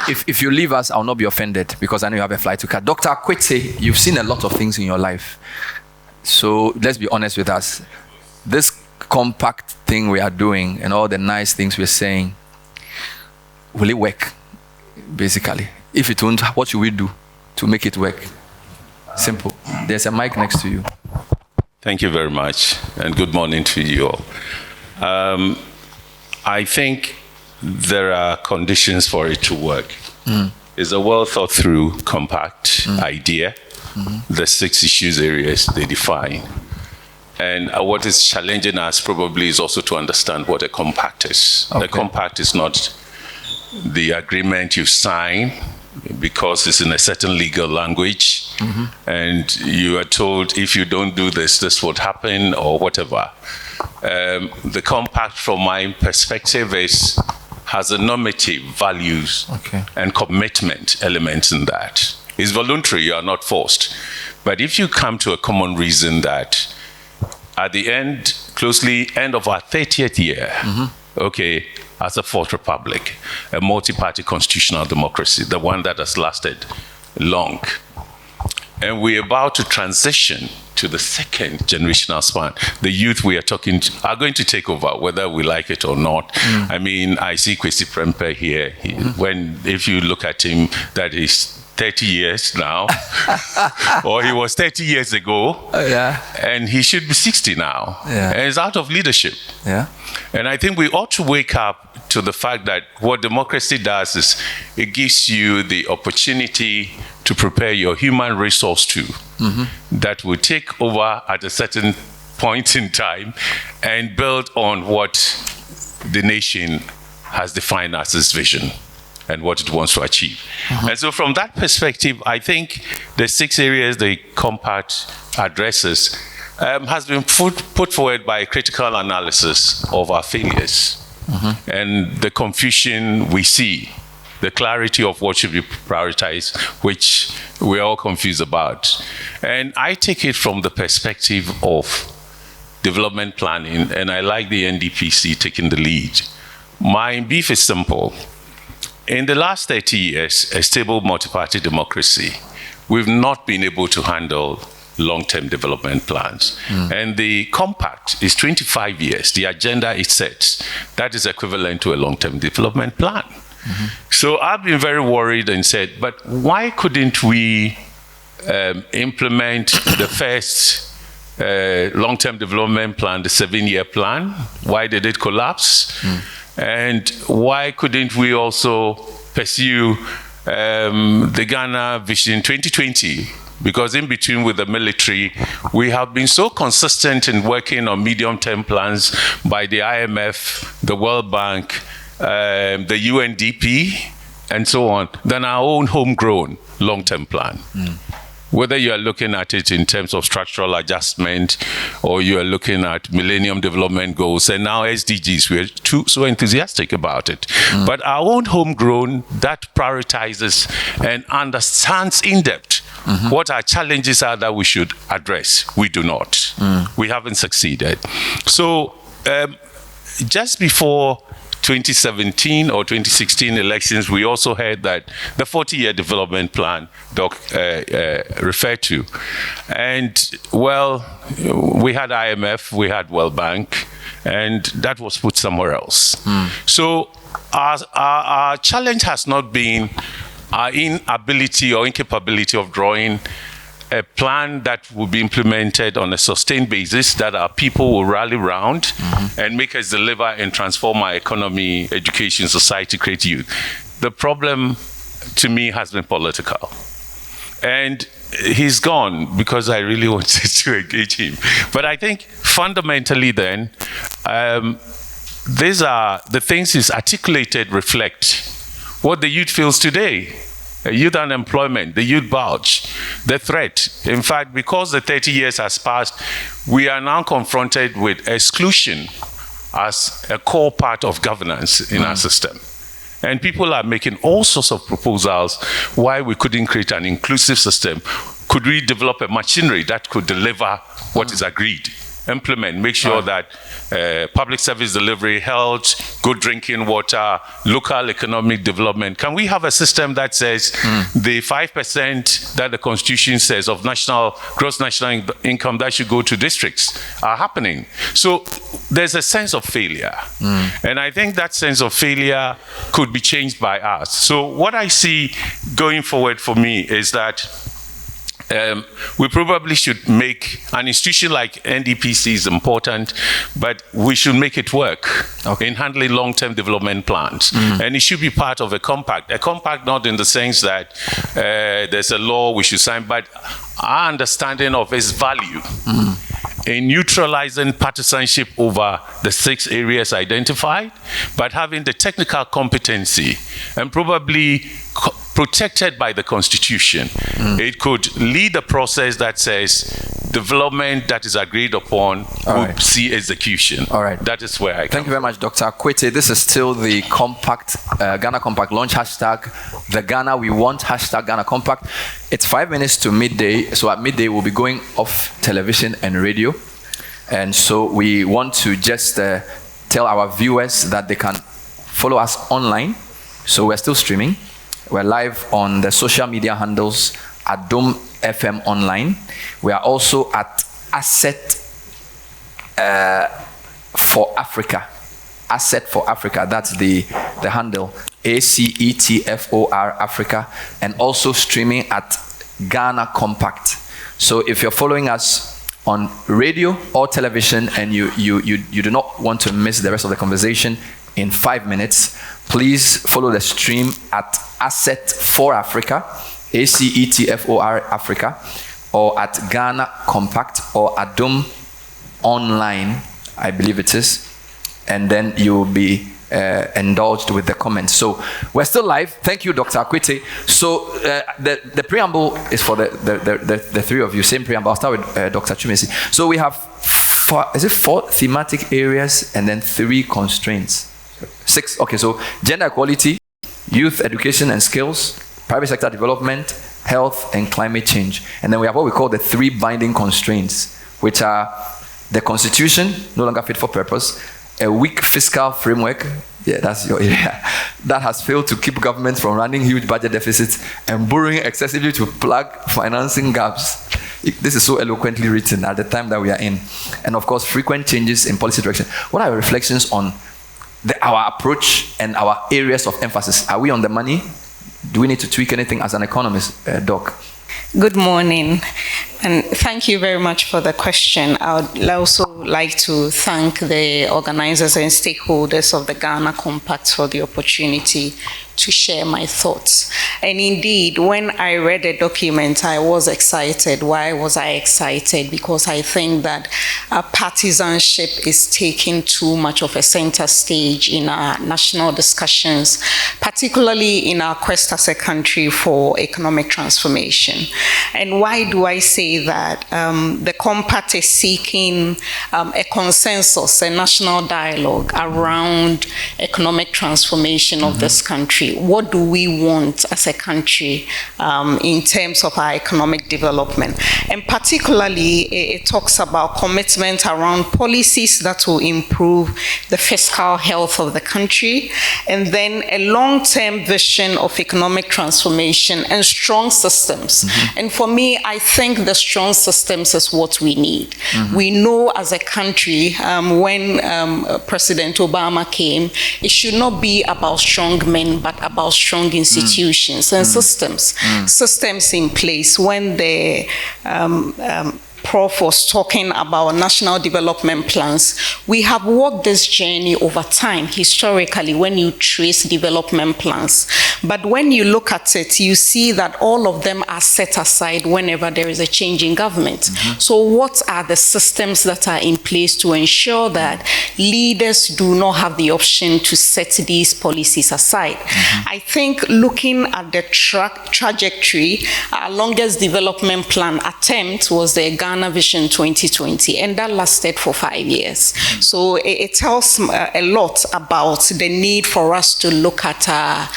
If you leave us, I'll not be offended, because I know you have a flight to catch. Dr. Akwete, you've seen a lot of things in your life. So let's be honest with us. This compact thing we are doing and all the nice things we're saying, will it work? Basically, if it won't, what should we do to make it work? Simple. There's a mic next to you. Thank you very much, and good morning to you all. I think there are conditions for it to work. It's a well thought through compact idea. The 6 issues areas they define. And what is challenging us probably is also to understand what a compact is. The compact is not the agreement you sign because it's in a certain legal language, and you are told if you don't do this, this would happen or whatever. The compact from my perspective is has a normative values and commitment elements in that. It's voluntary, you are not forced. But if you come to a common reason that at the end, closely end of our 30th year, okay, as a fourth republic, a multi-party constitutional democracy, the one that has lasted long, and we're about to transition to the second generational span. The youth we are talking to are going to take over, whether we like it or not. I mean, I see Kwesi Prempeh here. If you look at him, that is 30 years now, or he was 30 years ago, and he should be 60 now, and he's out of leadership. And I think we ought to wake up to the fact that what democracy does is it gives you the opportunity to prepare your human resource too, that will take over at a certain point in time and build on what the nation has defined as its vision and what it wants to achieve. And so from that perspective, I think the 6 areas the compact addresses has been put forward by a critical analysis of our failures and the confusion we see, the clarity of what should be prioritized, which we're all confused about. And I take it from the perspective of development planning, and I like the NDPC taking the lead. My beef is simple. In the last 30 years, a stable multi-party democracy, we've not been able to handle long-term development plans. And the compact is 25 years. The agenda it sets, that is equivalent to a long-term development plan. So I've been very worried and said, but why couldn't we implement the first long-term development plan, the 7-year plan? Why did it collapse? And why couldn't we also pursue the Ghana Vision 2020? Because in between with the military, we have been so consistent in working on medium-term plans by the IMF, the World Bank, the UNDP, and so on, than our own homegrown long-term plan. Whether you are looking at it in terms of structural adjustment, or you are looking at Millennium Development Goals, and now SDGs, we're so enthusiastic about it. But our own homegrown, that prioritizes and understands in depth what our challenges are that we should address. We do not. We haven't succeeded. So just before 2017 or 2016 elections, we also heard that the 40-year development plan Doc referred to. And, well, we had IMF, we had World Bank, and that was put somewhere else. So our challenge has not been our inability or incapability of drawing a plan that will be implemented on a sustained basis, that our people will rally around and make us deliver and transform our economy, education, society, create youth. The problem, to me, has been political. And he's gone because I really wanted to engage him. But I think fundamentally then, these are the things he's articulated reflect what the youth feels today. Youth unemployment, the youth bulge, the threat. In fact, because the 30 years has passed, we are now confronted with exclusion as a core part of governance in our system. And people are making all sorts of proposals why we couldn't create an inclusive system. Could we develop a machinery that could deliver what is agreed? Implement, make sure that public service delivery, health, good drinking water, local economic development. Can we have a system that says the 5% that the Constitution says of gross national income that should go to districts are happening? So there's a sense of failure. And I think that sense of failure could be changed by us. So what I see going forward for me is that we probably should make an institution like NDPC is important, but we should make it work in handling long-term development plans. And it should be part of a compact. A compact not in the sense that there's a law we should sign, but our understanding of its value in neutralizing partisanship over the 6 areas identified, but having the technical competency and probably protected by the Constitution. It could lead a process that says development that is agreed upon will see execution. All right. That is where I come. Thank you very much, Dr. Akwete. This is still the Compact, Ghana Compact launch hashtag, the Ghana we want, hashtag Ghana Compact. It's 5 minutes to midday. So at midday, we'll be going off television and radio. And so we want to just tell our viewers that they can follow us online. So we're still streaming. We're live on the social media handles at Dome FM Online. We are also at ACET for Africa. ACET for Africa, that's the handle. ACET for Africa. And also streaming at Ghana Compact. So if you're following us on radio or television and you do not want to miss the rest of the conversation in 5 minutes, please follow the stream at ACET for Africa, ACET for Africa, or at Ghana Compact or Adom Online, I believe it is, and then you'll be indulged with the comments. So we're still live. Thank you, Dr. Akwete. So the preamble is for the three of you. Same preamble. I'll start with Dr. Chumesi. So we have four thematic areas and then 3 constraints. 6. Okay. So gender equality, youth education and skills, private sector development, health, and climate change. And then we have what we call the 3 binding constraints, which are the Constitution, no longer fit for purpose, a weak fiscal framework, yeah, that's your area, that has failed to keep governments from running huge budget deficits and borrowing excessively to plug financing gaps. This is so eloquently written at the time that we are in. And of course, frequent changes in policy direction. What are your reflections on our approach and our areas of emphasis? Are we on the money? Do we need to tweak anything as an economist, Doc? Good morning, and thank you very much for the question. I would also like to thank the organizers and stakeholders of the Ghana Compact for the opportunity to share my thoughts. And indeed, when I read the document, I was excited. Why was I excited? Because I think that partisanship is taking too much of a center stage in our national discussions, particularly in our quest as a country for economic transformation. And why do I say that? The Compact is seeking a consensus, a national dialogue around economic transformation of this country. What do we want as a country in terms of our economic development? And particularly, it talks about commitment around policies that will improve the fiscal health of the country, and then a long-term vision of economic transformation and strong systems. And for me, I think the strong systems is what we need. We know as a country, when President Obama came, it should not be about strong men, but about strong institutions and systems in place. When the Prof was talking about national development plans, we have walked this journey over time, historically, when you trace development plans. But when you look at it, you see that all of them are set aside whenever there is a change in government. So what are the systems that are in place to ensure that leaders do not have the option to set these policies aside? I think looking at the trajectory, our longest development plan attempt was the Ghana Vision 2020, and that lasted for 5 years. So it tells a lot about the need for us to look at our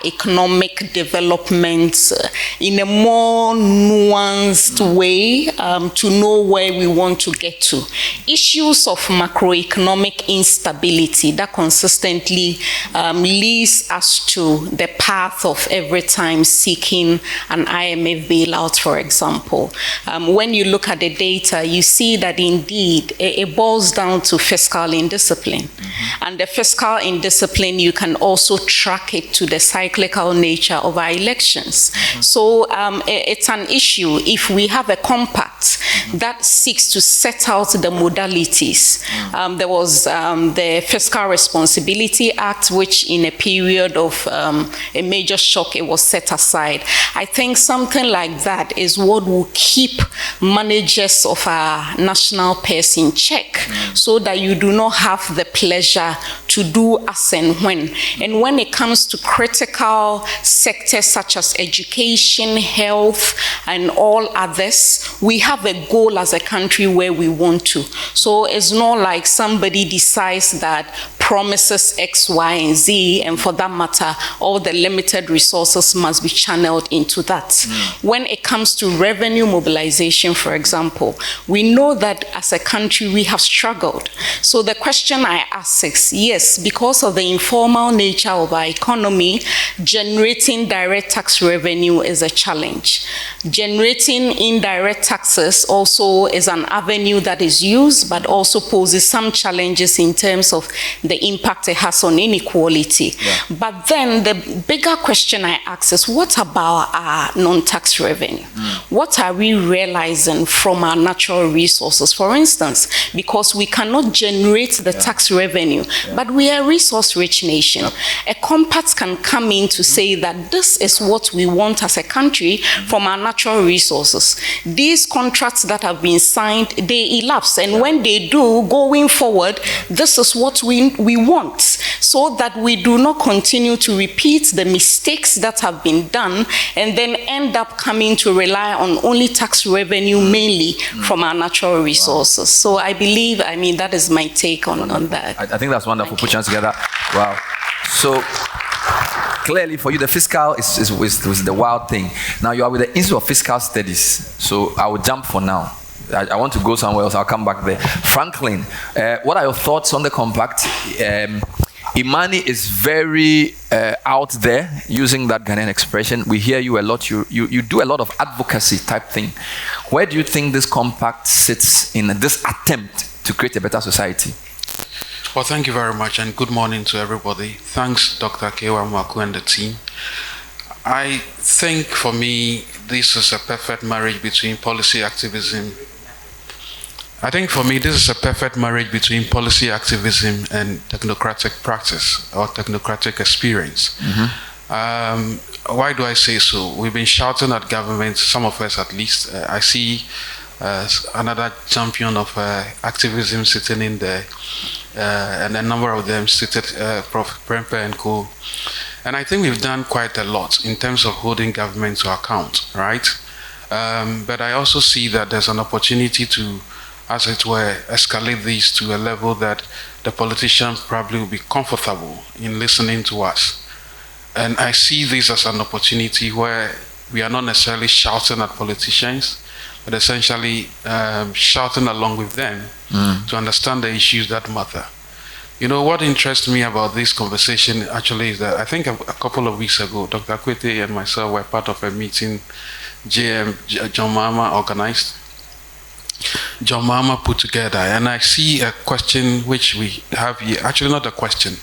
economic development in a more nuanced way to know where we want to get to. Issues of macroeconomic instability that consistently leads us to the path of every time seeking an IMF bailout, for example. When you look at the data, you see that indeed it boils down to fiscal indiscipline. And the fiscal indiscipline, you can also track it to the cyclical nature of our elections. So it's an issue. If we have a compact that seeks to set out the modalities, there was the Fiscal Responsibility Act, which in a period of a major shock, it was set aside. I think something like that is what will keep managers of our national purse in check, so that you do not have the pleasure to to do as and when. And when it comes to critical sectors such as education, health, and all others, we have a goal as a country where we want to. So it's not like somebody decides that promises X, Y, and Z, and for that matter, all the limited resources must be channeled into that. When it comes to revenue mobilization, for example, we know that as a country we have struggled. So the question I ask is, yes, because of the informal nature of our economy, generating direct tax revenue is a challenge. Generating indirect taxes also is an avenue that is used, but also poses some challenges in terms of the impact it has on inequality. But then the bigger question I ask is, what about our non-tax revenue? What are we realizing from our natural resources? For instance, because we cannot generate the tax revenue, but we are a resource-rich nation. A compact can come in to say that this is what we want as a country from our natural resources. These contracts that have been signed, they elapse, and when they do, going forward, this is what we want, so that we do not continue to repeat the mistakes that have been done and then end up coming to rely on only tax revenue mainly from our natural resources. So I believe, that is my take on that. I think that's wonderful, putting us together. Wow. So clearly for you, the fiscal is the wild thing. Now you are with the Institute of Fiscal Studies, so I will jump for now. I want to go somewhere else. I'll come back there. Franklin, what are your thoughts on the compact? Imani is very out there, using that Ghanaian expression. We hear you a lot. You do a lot of advocacy type thing. Where do you think this compact sits in this attempt to create a better society? Well, thank you very much, and good morning to everybody. Thanks, Dr. Amoako and the team. I think for me, this is a perfect marriage between policy activism. I think for me, this is a perfect marriage between policy activism and technocratic practice or technocratic experience. Why do I say so? We've been shouting at government, some of us at least. I see another champion of activism sitting in there, and a number of them seated, Prof. Prempe and co. And I think we've done quite a lot in terms of holding government to account, right? But I also see that there's an opportunity to, as it were, escalate these to a level that the politicians probably will be comfortable in listening to us. And I see this as an opportunity where we are not necessarily shouting at politicians, but essentially shouting along with them to understand the issues that matter. You know, what interests me about this conversation actually is that I think a couple of weeks ago, Dr. Kwete and myself were part of a meeting John Mahama organized. John Mahama put together, and I see a question which we have here, actually not a question.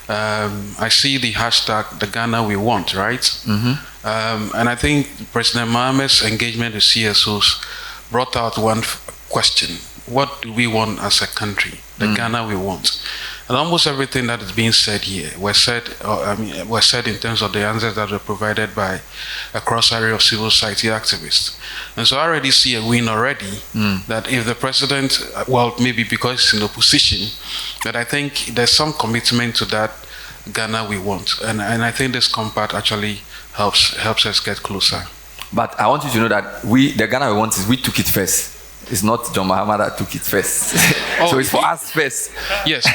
I see the hashtag, the Ghana we want, right? And I think President Mahama's engagement with CSOs brought out one question. What do we want as a country? The Ghana we want. And almost everything that is being said here was said in terms of the answers that were provided by a cross area of civil society activists. And so I already see a win already, that if the president, well, maybe because he's in opposition, that I think there's some commitment to that Ghana we want. And I think this compact actually helps us get closer. But I want you to know that the Ghana we want is we took it first. It's not John Mahama that took it first. So it's for us first. Yes.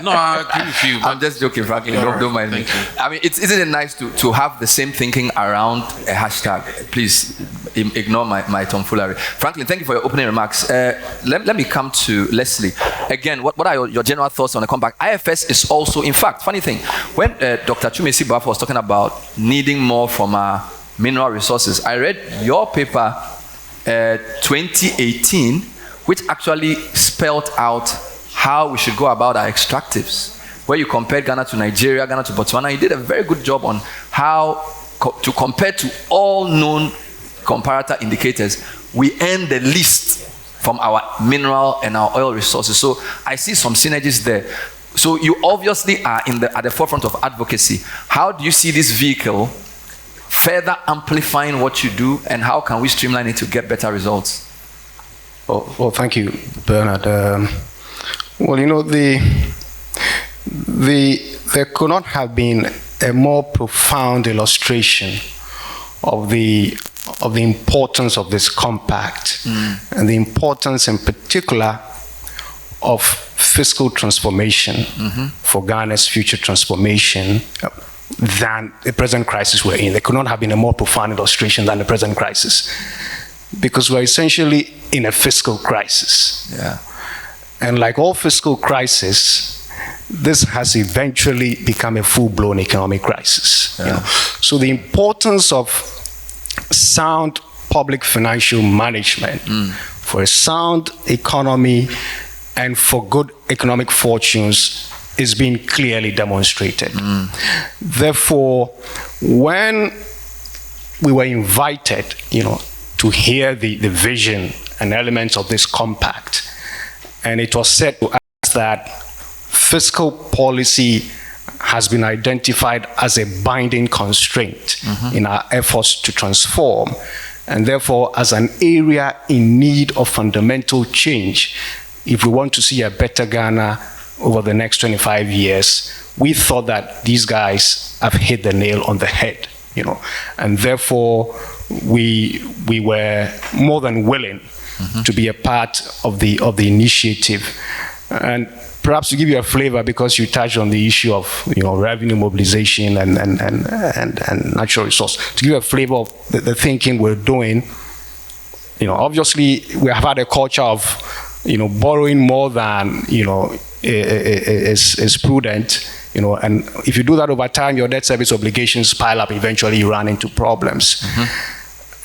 No, I agree with you. I'm just joking, Franklin. Don't mind me. I mean, isn't it nice to have the same thinking around a hashtag? Please ignore my tomfoolery. Franklin, thank you for your opening remarks. Let me come to Leslie. Again, what are your general thoughts on the compact? IFS is also, in fact, funny thing, when Dr. Chumesi Bafo was talking about needing more from our mineral resources, I read your paper 2018, which actually spelled out how we should go about our extractives, where you compared Ghana to Nigeria, Ghana to Botswana. You did a very good job on how to compare to all known comparator indicators. We earn the least from our mineral and our oil resources. So I see some synergies there. So you obviously are at the forefront of advocacy. How do you see this vehicle further amplifying what you do, and how can we streamline it to get better results? Well, thank you, Bernard. Well, you know, the there could not have been a more profound illustration of the importance of this compact and the importance in particular of fiscal transformation for Ghana's future transformation than the present crisis we're in. There could not have been a more profound illustration than the present crisis, because we're essentially in a fiscal crisis. Yeah. And like all fiscal crises, this has eventually become a full-blown economic crisis. Yeah. You know? So the importance of sound public financial management for a sound economy and for good economic fortunes is being clearly demonstrated. Therefore, when we were invited, to hear the vision and elements of this compact, and it was said to us that fiscal policy has been identified as a binding constraint in our efforts to transform, and therefore as an area in need of fundamental change if we want to see a better Ghana over the next 25 years. We thought that these guys have hit the nail on the head, and therefore we were more than willing to be a part of the initiative. And perhaps to give you a flavor, because you touched on the issue of revenue mobilization and natural resource, to give you a flavor of the thinking we're doing, obviously we have had a culture of borrowing more than is prudent, and if you do that over time, your debt service obligations pile up. Eventually you run into problems.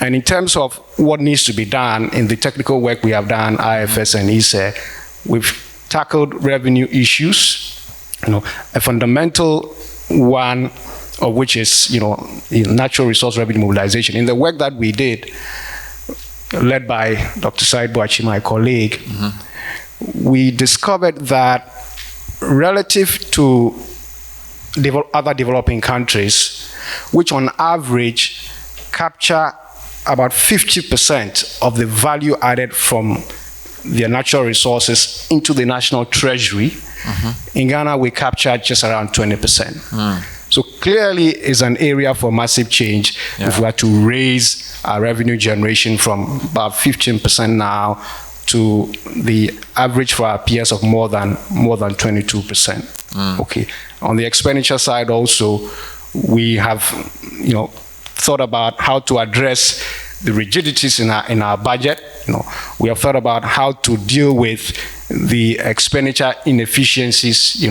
And in terms of what needs to be done in the technical work we have done, IFS and ACET, we've tackled revenue issues, a fundamental one of which is natural resource revenue mobilization. In the work that we did, led by Dr. Said Boachi, my colleague, we discovered that relative to other developing countries, which on average capture about 50% of the value added from their natural resources into the national treasury, in Ghana we captured just around 20%. So clearly is an area for massive change if we are to raise our revenue generation from about 15% now to the average for our peers of more than 22%. Okay. On the expenditure side also, we have thought about how to address the rigidities in our budget. We have thought about how to deal with the expenditure inefficiencies,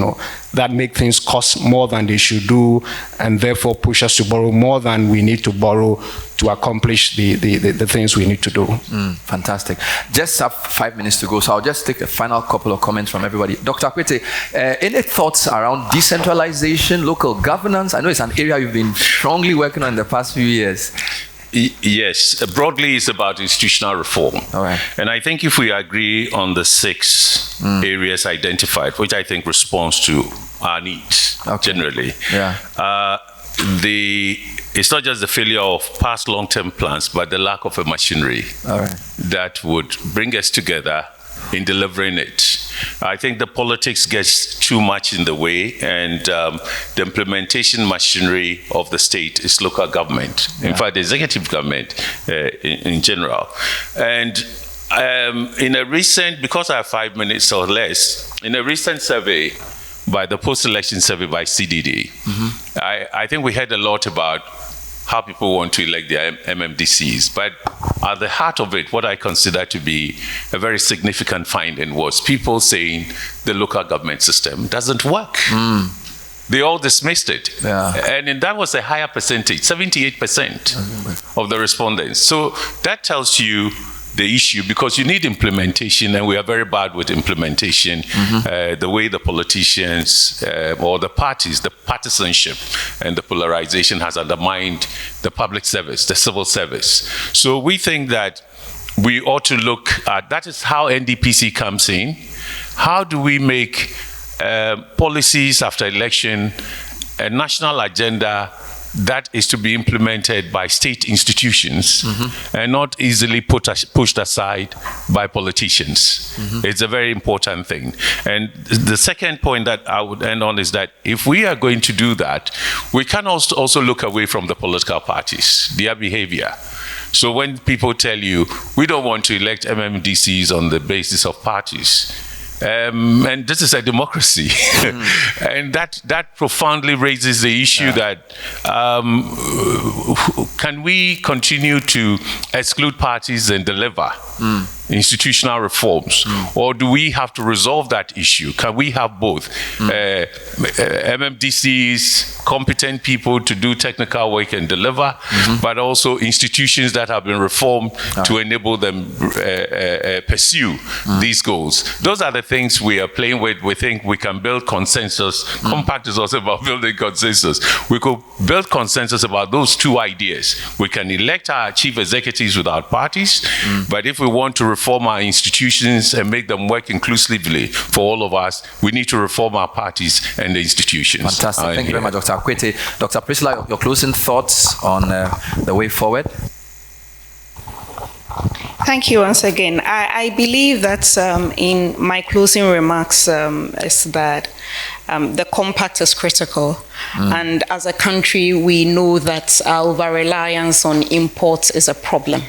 that make things cost more than they should do, and therefore push us to borrow more than we need to borrow to accomplish the things we need to do. Fantastic. Just have 5 minutes to go, so I'll just take a final couple of comments from everybody. Dr. Akwete, any thoughts around decentralization, local governance? I know it's an area you've been strongly working on in the past few years. Yes, broadly it's about institutional reform. All right. And I think if we agree on the 6 areas identified, which I think responds to our needs generally, it's not just the failure of past long-term plans, but the lack of a machinery that would bring us together in delivering it. I think the politics gets too much in the way, and the implementation machinery of the state is local government. In fact, the executive government in general. And in a recent, because I have 5 minutes or less, in a recent survey by the post-election survey by CDD, I think we heard a lot about how people want to elect their MMDCs. But at the heart of it, what I consider to be a very significant finding was people saying the local government system doesn't work. They all dismissed it. And that was a higher percentage, 78% of the respondents. So that tells you the issue, because you need implementation, and we are very bad with implementation. The way the politicians or the parties, the partisanship and the polarization has undermined the public service, the civil service. So we think that we ought to look at, that is how NDPC comes in. How do we make policies after election, a national agenda that is to be implemented by state institutions and not easily pushed aside by politicians. It's a very important thing. And the second point that I would end on is that if we are going to do that, we can also look away from the political parties, their behavior. So when people tell you, we don't want to elect MMDCs on the basis of parties, and this is a democracy, and that profoundly raises the issue that can we continue to exclude parties and deliver institutional reforms, or do we have to resolve that issue? Can we have both MMDCs, competent people to do technical work and deliver, but also institutions that have been reformed to enable them pursue these goals? Those are the things we are playing with. We think we can build consensus. Compact is also about building consensus. We could build consensus about those two ideas. We can elect our chief executives without parties, but if we want to reform our institutions and make them work inclusively for all of us, we need to reform our parties and the institutions. Fantastic. Thank you very much, Dr. Akwete. Dr. Priscilla, your closing thoughts on the way forward? Thank you once again. I believe that in my closing remarks is that the compact is critical. And as a country, we know that our over-reliance on imports is a problem.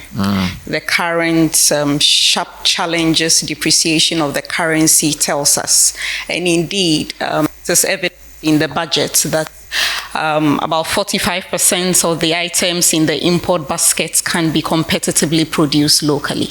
The current sharp challenges, depreciation of the currency tells us. And indeed, it is evident in the budget that about 45% of the items in the import baskets can be competitively produced locally.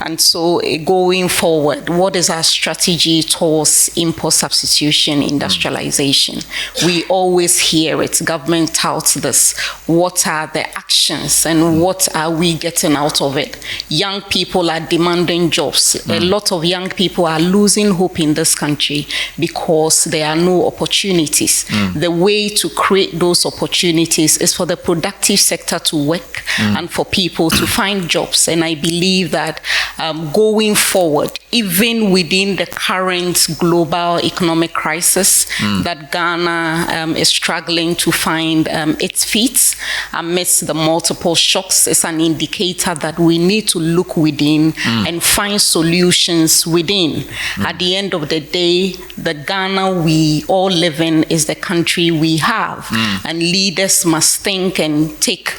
And so going forward, what is our strategy towards import substitution, industrialization? We always hear it, government touts this. What are the actions and what are we getting out of it? Young people are demanding jobs. A lot of young people are losing hope in this country because there are no opportunities. The way to create those opportunities is for the productive sector to work and for people to find jobs. And I believe that going forward, even within the current global economic crisis, that Ghana is struggling to find its feet amidst the multiple shocks, is an indicator that we need to look within and find solutions within. At the end of the day, the Ghana we all live in is the country we have. And leaders must think and take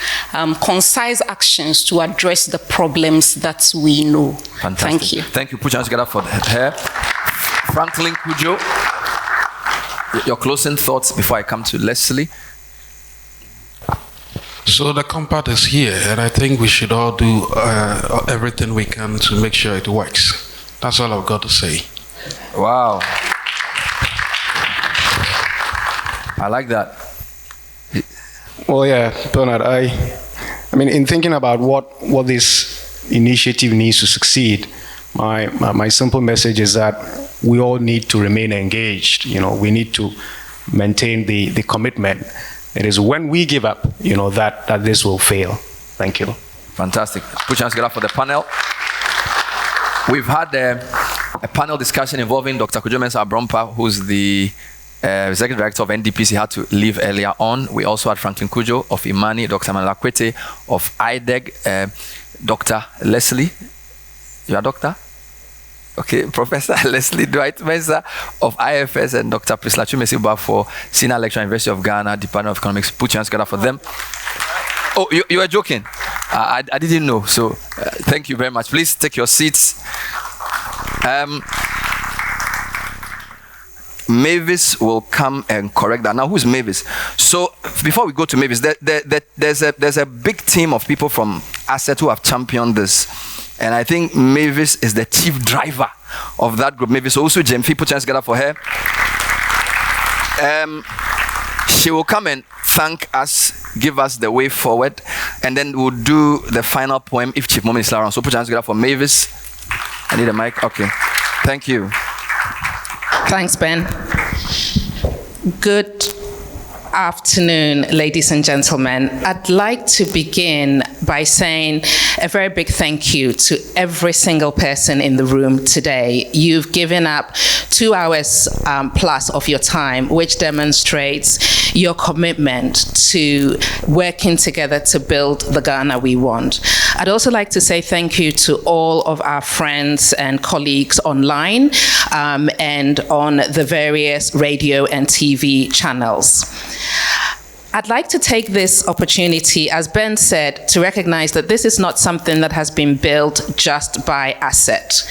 concise actions to address the problems that we know. Fantastic. Thank you. Thank you. Put your hands together for her. Franklin Kujo, your closing thoughts before I come to Leslie. So the compact is here, and I think we should all do everything we can to make sure it works. That's all I've got to say. Wow. I like that. Well, yeah, Bernard, I mean, in thinking about what this initiative needs to succeed, my simple message is that we all need to remain engaged. We need to maintain the commitment. It is when we give up, that this will fail. Thank you. Fantastic. Put your hands together for the panel. We've had a panel discussion involving Dr. Kojo Mensah Brompa, who's the Executive Director of NDPC. Had to leave earlier on. We also had Franklin Kujo of Imani, Dr. Emmanuel Akwete of IDEG, Dr. Leslie. You are doctor? Okay, Professor Leslie Dwight Mensah of IFS, and Dr. Priscilla Chumesiba for Senior Lecturer, University of Ghana, Department of Economics. Put your hands together for them. Oh, you were joking. I didn't know. So thank you very much. Please take your seats. Mavis will come and correct that. Now, who's Mavis? So, before we go to Mavis, there's a big team of people from ACET who have championed this. And I think Mavis is the chief driver of that group. Mavis also, Jemfi, put your hands together for her. She will come and thank us, give us the way forward, and then we'll do the final poem if Chief Moment is around. So, put your hands together for Mavis. I need a mic. Okay. Thank you. Thanks, Ben. Good afternoon, ladies and gentlemen. I'd like to begin by saying a very big thank you to every single person in the room today. You've given up 2 hours plus of your time, which demonstrates your commitment to working together to build the Ghana we want. I'd also like to say thank you to all of our friends and colleagues online and on the various radio and TV channels. I'd like to take this opportunity, as Ben said, to recognize that this is not something that has been built just by ACET.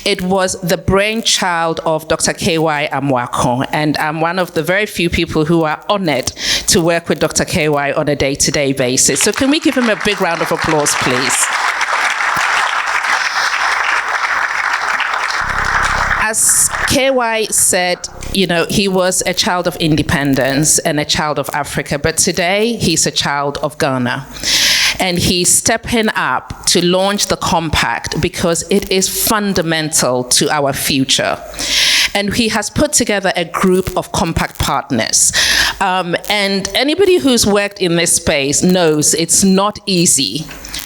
It was the brainchild of Dr. K.Y. Amoako, and I'm one of the very few people who are honored to work with Dr. K.Y. on a day-to-day basis. So can we give him a big round of applause, please? As KY said, you know, he was a child of independence and a child of Africa, but today he's a child of Ghana. And he's stepping up to launch the compact because it is fundamental to our future. And he has put together a group of compact partners. And anybody who's worked in this space knows it's not easy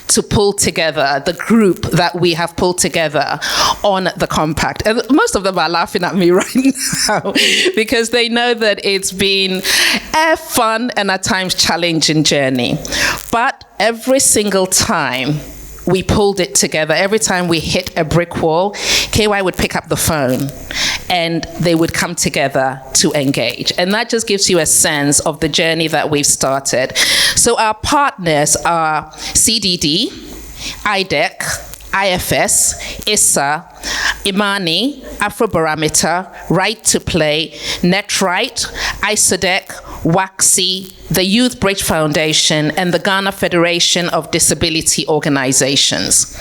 to pull together the group that we have pulled together on the compact. And most of them are laughing at me right now because they know that it's been a fun and at times challenging journey. But every single time we pulled it together, every time we hit a brick wall, KY would pick up the phone and they would come together to engage. And that just gives you a sense of the journey that we've started. So our partners are CDD, IDEC, IFS, ISA, Imani, Afrobarometer, Right to Play, NetRight, ISODEC, WAXI, the Youth Bridge Foundation, and the Ghana Federation of Disability Organizations.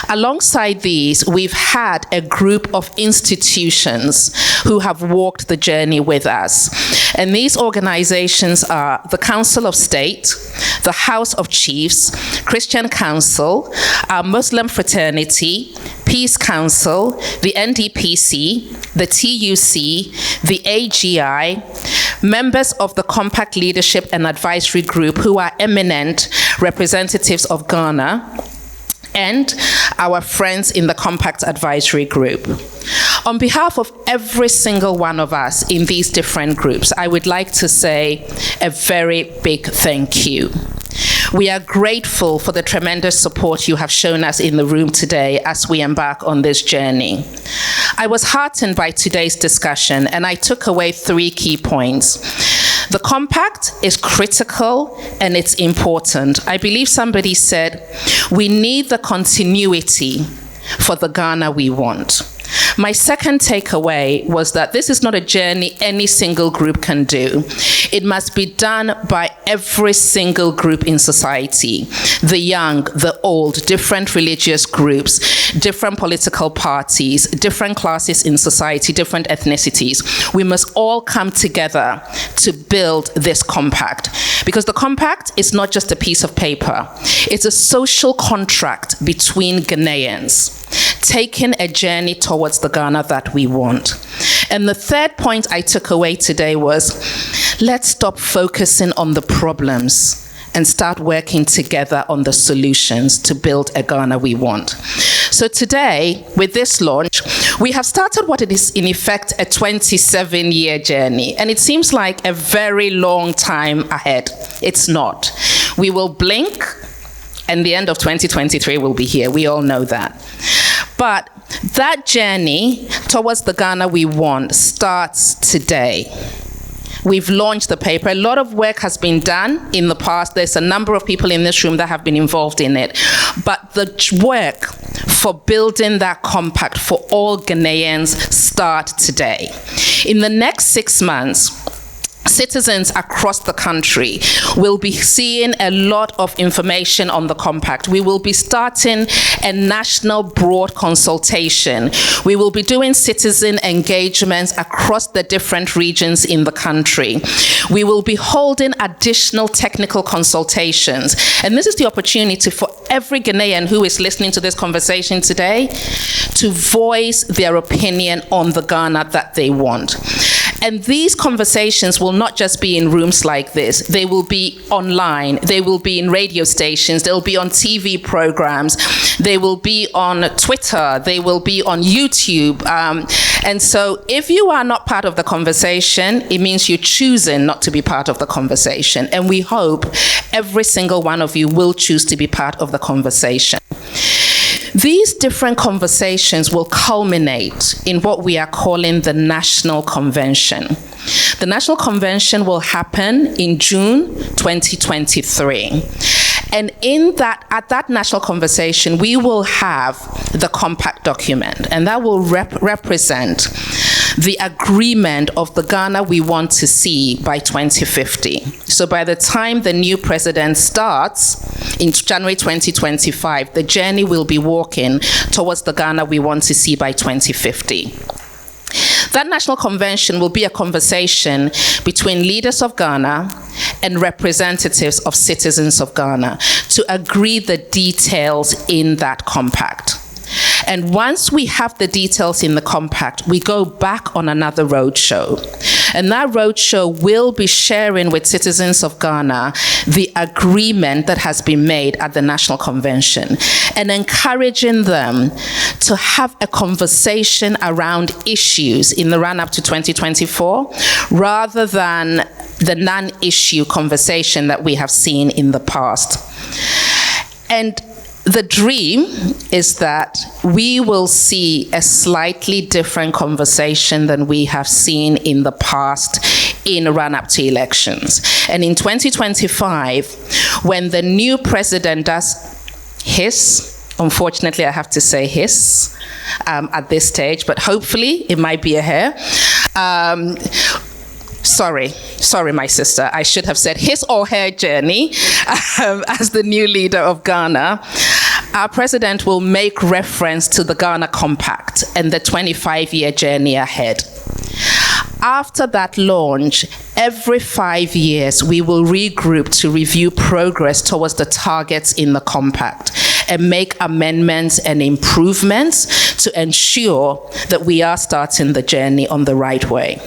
Alongside these, we've had a group of institutions who have walked the journey with us. And these organizations are the Council of State, the House of Chiefs, Christian Council, our Muslim Fraternity, Peace Council, the NDPC, the TUC, the AGI, members of the Compact Leadership and Advisory Group who are eminent representatives of Ghana, and our friends in the Compact Advisory Group. On behalf of every single one of us in these different groups, I would like to say a very big thank you. We are grateful for the tremendous support you have shown us in the room today as we embark on this journey. I was heartened by today's discussion, and I took away 3 key points. The compact is critical and it's important. I believe somebody said, we need the continuity for the Ghana we want. My second takeaway was that this is not a journey any single group can do. It must be done by every single group in society, the young, the old, different religious groups, different political parties, different classes in society, different ethnicities. We must all come together to build this compact. Because the compact is not just a piece of paper. It's a social contract between Ghanaians, taking a journey towards the Ghana that we want. And the third point I took away today was, let's stop focusing on the problems and start working together on the solutions to build a Ghana we want. So today, with this launch, we have started what it is in effect a 27-year journey. And it seems like a very long time ahead. It's not. We will blink and the end of 2023 will be here. We all know that. But that journey towards the Ghana we want starts today. We've launched the paper. A lot of work has been done in the past. There's a number of people in this room that have been involved in it. But the work for building that compact for all Ghanaians start today. In the next 6 months, citizens across the country will be seeing a lot of information on the compact. We will be starting a national broad consultation. We will be doing citizen engagements across the different regions in the country. We will be holding additional technical consultations. And this is the opportunity for every Ghanaian who is listening to this conversation today to voice their opinion on the Ghana that they want. And these conversations will not just be in rooms like this. They will be online. They will be in radio stations. They'll be on TV programs. They will be on Twitter. They will be on YouTube. And so if you are not part of the conversation, it means you're choosing not to be part of the conversation. And we hope every single one of you will choose to be part of the conversation. These different conversations will culminate in what we are calling the National Convention. The National Convention will happen in June 2023. And at that national conversation, we will have the compact document, and that will represent the agreement of the Ghana we want to see by 2050. So by the time the new president starts in January 2025, the journey will be walking towards the Ghana we want to see by 2050. That national convention will be a conversation between leaders of Ghana and representatives of citizens of Ghana to agree the details in that compact. And once we have the details in the compact, we go back on another roadshow. And that roadshow will be sharing with citizens of Ghana the agreement that has been made at the National Convention and encouraging them to have a conversation around issues in the run-up to 2024 rather than the non-issue conversation that we have seen in the past. And the dream is that we will see a slightly different conversation than we have seen in the past in run-up to elections. And in 2025, when the new president does his, unfortunately I have to say his at this stage, but hopefully it might be a her. Sorry, my sister. I should have said his or her journey as the new leader of Ghana. Our president will make reference to the Ghana Compact and the 25-year journey ahead. After that launch, every 5 years, we will regroup to review progress towards the targets in the compact and make amendments and improvements to ensure that we are starting the journey on the right way.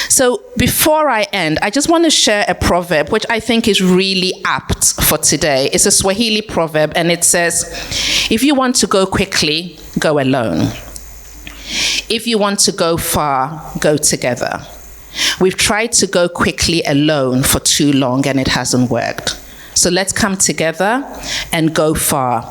So before I end, I just want to share a proverb which I think is really apt for today. It's a Swahili proverb, and it says, if you want to go quickly, go alone. If you want to go far, go together. We've tried to go quickly alone for too long, and it hasn't worked. So let's come together and go far.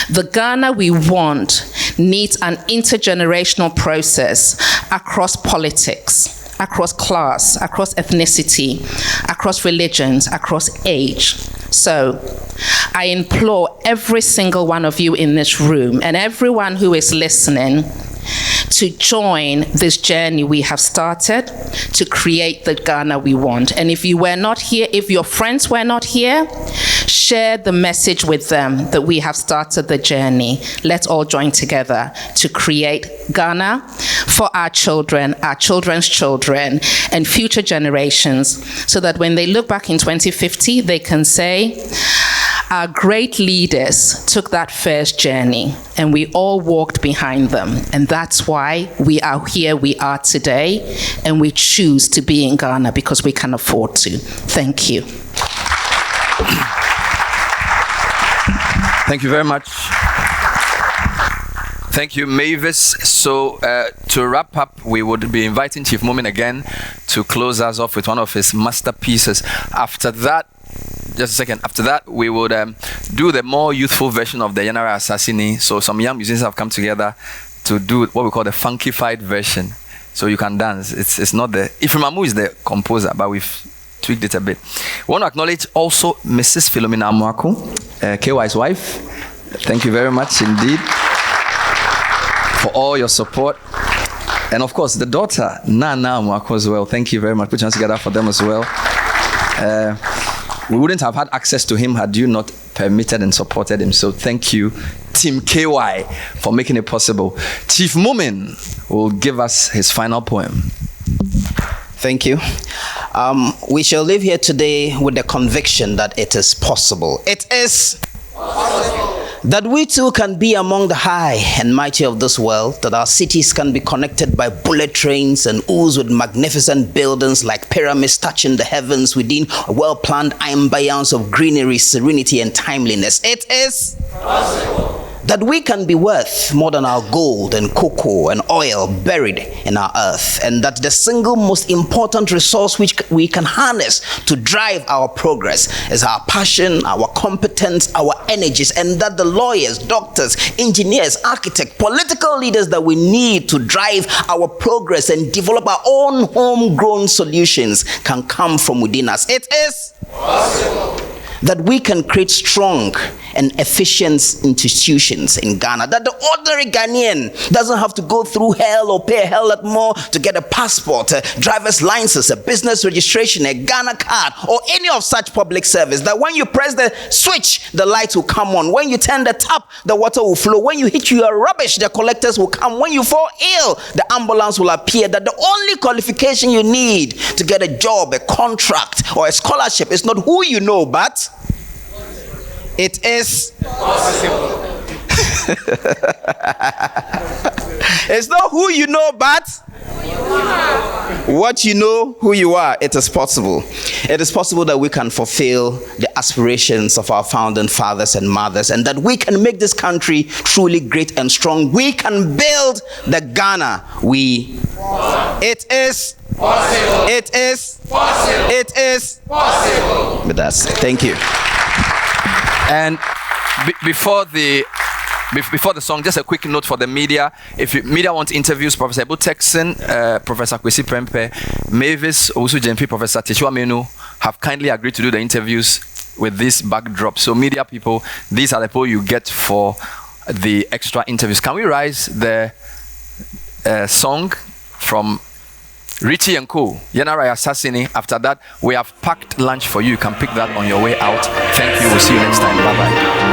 The Ghana we want needs an intergenerational process across politics, across class, across ethnicity, across religions, across age. So I implore every single one of you in this room and everyone who is listening to join this journey we have started to create the Ghana we want. And if you were not here, if your friends were not here, share the message with them that we have started the journey. Let's all join together to create Ghana for our children, our children's children, and future generations, so that when they look back in 2050, they can say, our great leaders took that first journey and we all walked behind them. And that's why we are here we are today, and we choose to be in Ghana because we can afford to. Thank you. Thank you very much. Thank you, Mavis. So to wrap up, we would be inviting Chief Mumin again to close us off with one of his masterpieces. After that, just a second. After that, we would do the more youthful version of the General Assassini. So some young musicians have come together to do what we call the funkified version. So you can dance. It's not the... Ifrimamu is the composer, but we've tweaked it a bit. We want to acknowledge also Mrs. Philomena Amoako, KY's wife. Thank you very much indeed for all your support. And of course, the daughter, Nana Amoako as well. Thank you very much. Put your hands together for them as well. We wouldn't have had access to him had you not permitted and supported him. So thank you, Team KY, for making it possible. Chief Mumin will give us his final poem. Thank you. We shall live here today with the conviction that it is possible. It is possible. That we too can be among the high and mighty of this world, that our cities can be connected by bullet trains and ooze with magnificent buildings like pyramids touching the heavens within a well-planned ambience of greenery, serenity, and timeliness. It is possible. That we can be worth more than our gold and cocoa and oil buried in our earth, and that the single most important resource which we can harness to drive our progress is our passion, our competence, our energies, and that the lawyers, doctors, engineers, architects, political leaders that we need to drive our progress and develop our own homegrown solutions can come from within us. It is possible. That we can create strong and efficient institutions in Ghana. That the ordinary Ghanaian doesn't have to go through hell or pay a hell lot more to get a passport, a driver's license, a business registration, a Ghana card, or any of such public service. That when you press the switch, the lights will come on. When you turn the tap, the water will flow. When you hit your rubbish, the collectors will come. When you fall ill, the ambulance will appear. That the only qualification you need to get a job, a contract, or a scholarship is not who you know, but it is possible. It's not who you know, but what you know, who you are. It is possible. It is possible that we can fulfill the aspirations of our founding fathers and mothers, and that we can make this country truly great and strong. We can build the Ghana we want. It is possible. It is possible. It is possible. But that's it. Thank you. And before the song, just a quick note for the media. If media want interviews, Professor Ebu Texan, Professor Kwesi Prempe, Mavis Owusu Jemfi, Professor Teshua Menu have kindly agreed to do the interviews with this backdrop. So media people, these are the people you get for the extra interviews. Can we rise the song from Richie and Co. Yenara Assassini. After that, we have packed lunch for you. You can pick that on your way out. Thank you. We'll see you next time. Bye-bye.